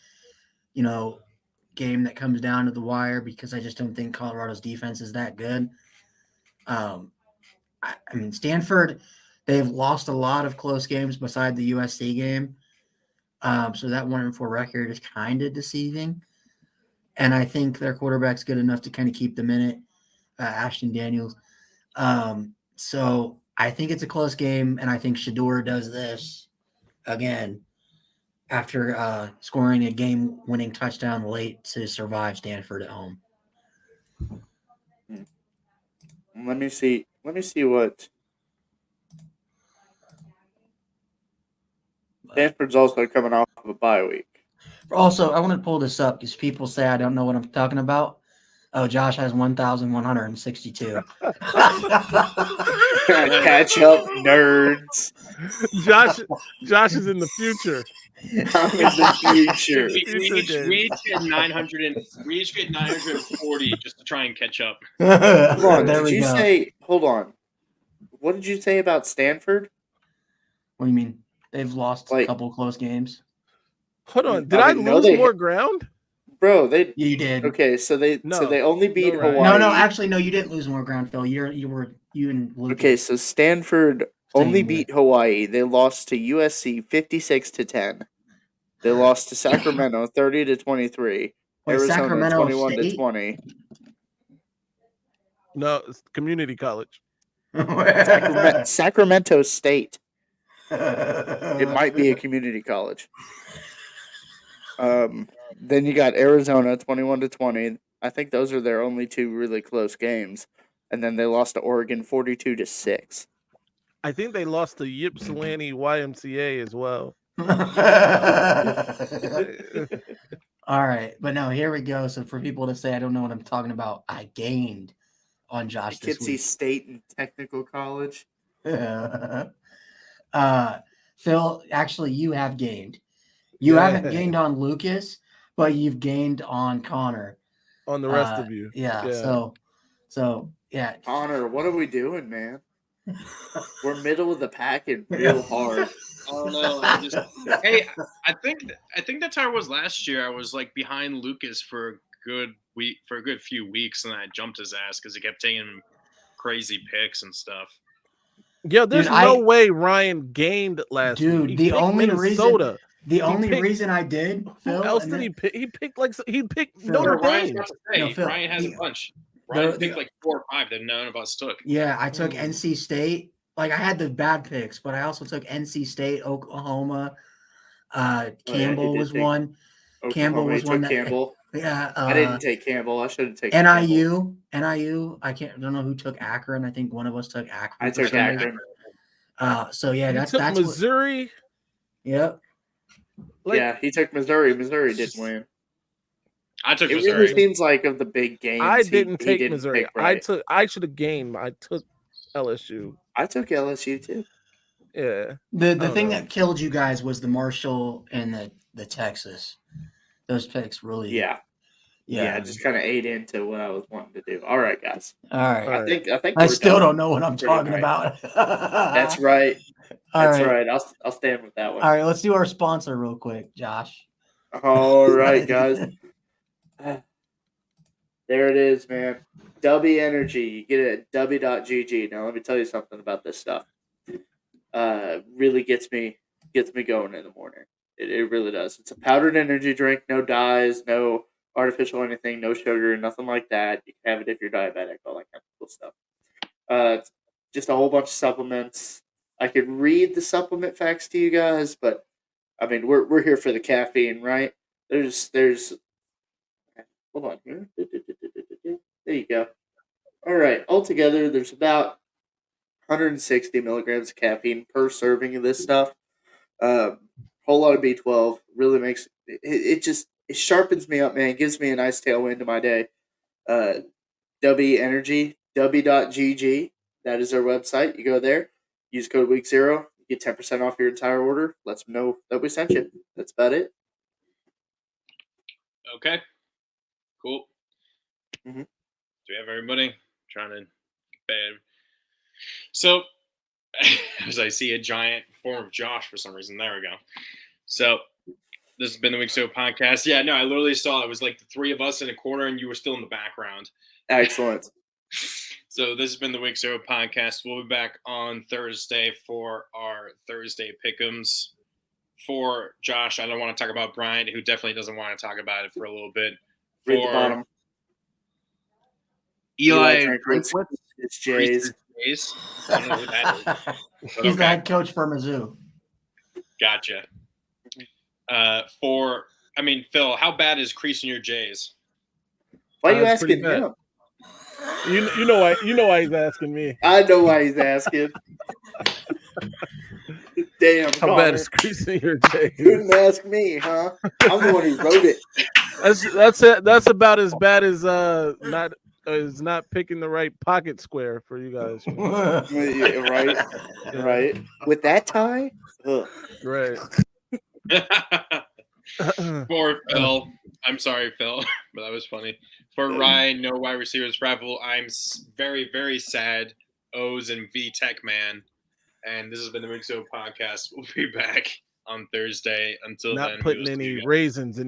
game that comes down to the wire because I just don't think Colorado's defense is that good. I mean, Stanford, they've lost a lot of close games beside the USC game. So that 1-4 record is kind of deceiving. And I think their quarterback's good enough to kind of keep them in it, Ashton Daniels. So I think it's a close game, and I think Shador does this again after scoring a game-winning touchdown late to survive Stanford at home. Let me see what Stanford's also coming off of a bye week. Also, I want to pull this up because people say I don't know what I'm talking about. Oh, Josh has 1,162. Catch up, nerds. Josh is in the future. I'm in the future. We each get 900 we each get 940 just to try and catch up. Hold on. There Did we you go. say? Hold on. What did you say about Stanford? What do you mean? They've lost a couple close games. Hold on. Did I mean, no, lose more ground? Bro, they. You did. Okay, so they only beat right. Hawaii. No, actually, no, you didn't lose more ground, Phil. You and Lucas. Okay, so Stanford only Same beat Hawaii. They lost to USC 56-10. They lost to Sacramento 30-23. Wait, Arizona Sacramento 21-20. No, it's community college. Sacramento State. It might be a community college. Then you got Arizona 21-20. I think those are their only two really close games. And then they lost to Oregon 42-6. I think they lost to Ypsilanti YMCA as well. All right, but no, here we go. So for people to say I don't know what I'm talking about, I gained on Josh this Poughkeepsie week. State and Technical College. Phil, actually, you have gained. You haven't gained on Lucas, but you've gained on Connor. On the rest of you. Yeah. So yeah. Connor, what are we doing, man? We're middle of the pack and real hard. Oh no! Hey, I think that's how I was last year. I was like behind Lucas for a good few weeks, and I jumped his ass because he kept taking crazy picks and stuff. Yeah, there's no way Ryan gained last week. Dude, the only reason I did, Phil, who else did he pick? He picked Notre Dame. Ryan has a bunch. Ryan picked like 4 or 5 that none of us took. Yeah, I took NC State. Like I had the bad picks, but I also took NC State, Oklahoma. Campbell was one. Campbell was one. Campbell. Yeah, I didn't take Campbell. I should have taken NIU. I don't know who took Akron. I think one of us took Akron. I took Akron. So yeah, that's Missouri. Yep. Yeah, he took Missouri. Missouri didn't win. I took Missouri. It Missouri. really seems like of the big games. I didn't take Missouri. Pick right. I should have gained. I took LSU. I took LSU too. Yeah. The thing that killed you guys was the Marshall and the Texas. Those picks really. Yeah. Just kind of ate into what I was wanting to do. All right, guys. All right. I think I still don't know what I'm talking about. That's right. That's right. I'll stand with that one. All right, let's do our sponsor real quick, Josh. All right, guys. There it is, man. W Energy. You get it at w.gg. Now, let me tell you something about this stuff. Really gets me going in the morning. It really does. It's a powdered energy drink. No dyes, no artificial anything, no sugar, nothing like that. You can have it if you're diabetic, all that kind of cool stuff. Just a whole bunch of supplements. I could read the supplement facts to you guys, but I mean, we're here for the caffeine, right? There's hold on here. There you go. All right, altogether, there's about 160 milligrams of caffeine per serving of this stuff. Whole lot of B12 really makes it sharpens me up, man. It gives me a nice tailwind to my day. W Energy, w.gg. That is our website. You go there, use code week0, you get 10% off your entire order. Let them know that we sent you. That's about it. Okay. Cool. Mm-hmm. Do we have everybody? I'm trying to bed. So, as I see a giant form of Josh for some reason. There we go. So, this has been the Week Zero podcast. Yeah, no, I literally saw it was like the three of us in a corner and you were still in the background. Excellent. So this has been the Week Zero podcast. We'll be back on Thursday for our Thursday pick'ems. For Josh, I don't want to talk about Bryant, who definitely doesn't want to talk about it for a little bit. Read the bottom. Eli it's Jays. I don't know who that is. He's the head coach for Mizzou. Gotcha. Phil, how bad is creasing your Jays? Why are you asking him? You know why he's asking me. I know why he's asking. Damn. How bad is creasing your Jays? Couldn't ask me, huh? I'm the one who wrote it. That's about as bad as not picking the right pocket square for you guys. Right. With that tie? Ugh. Right. For Phil, I'm sorry, Phil, but that was funny. For Ryan, no wide receivers travel. I'm very, very sad. O's and V Tech man. And this has been the Mixo podcast. We'll be back on Thursday. Until not then, putting any raisins in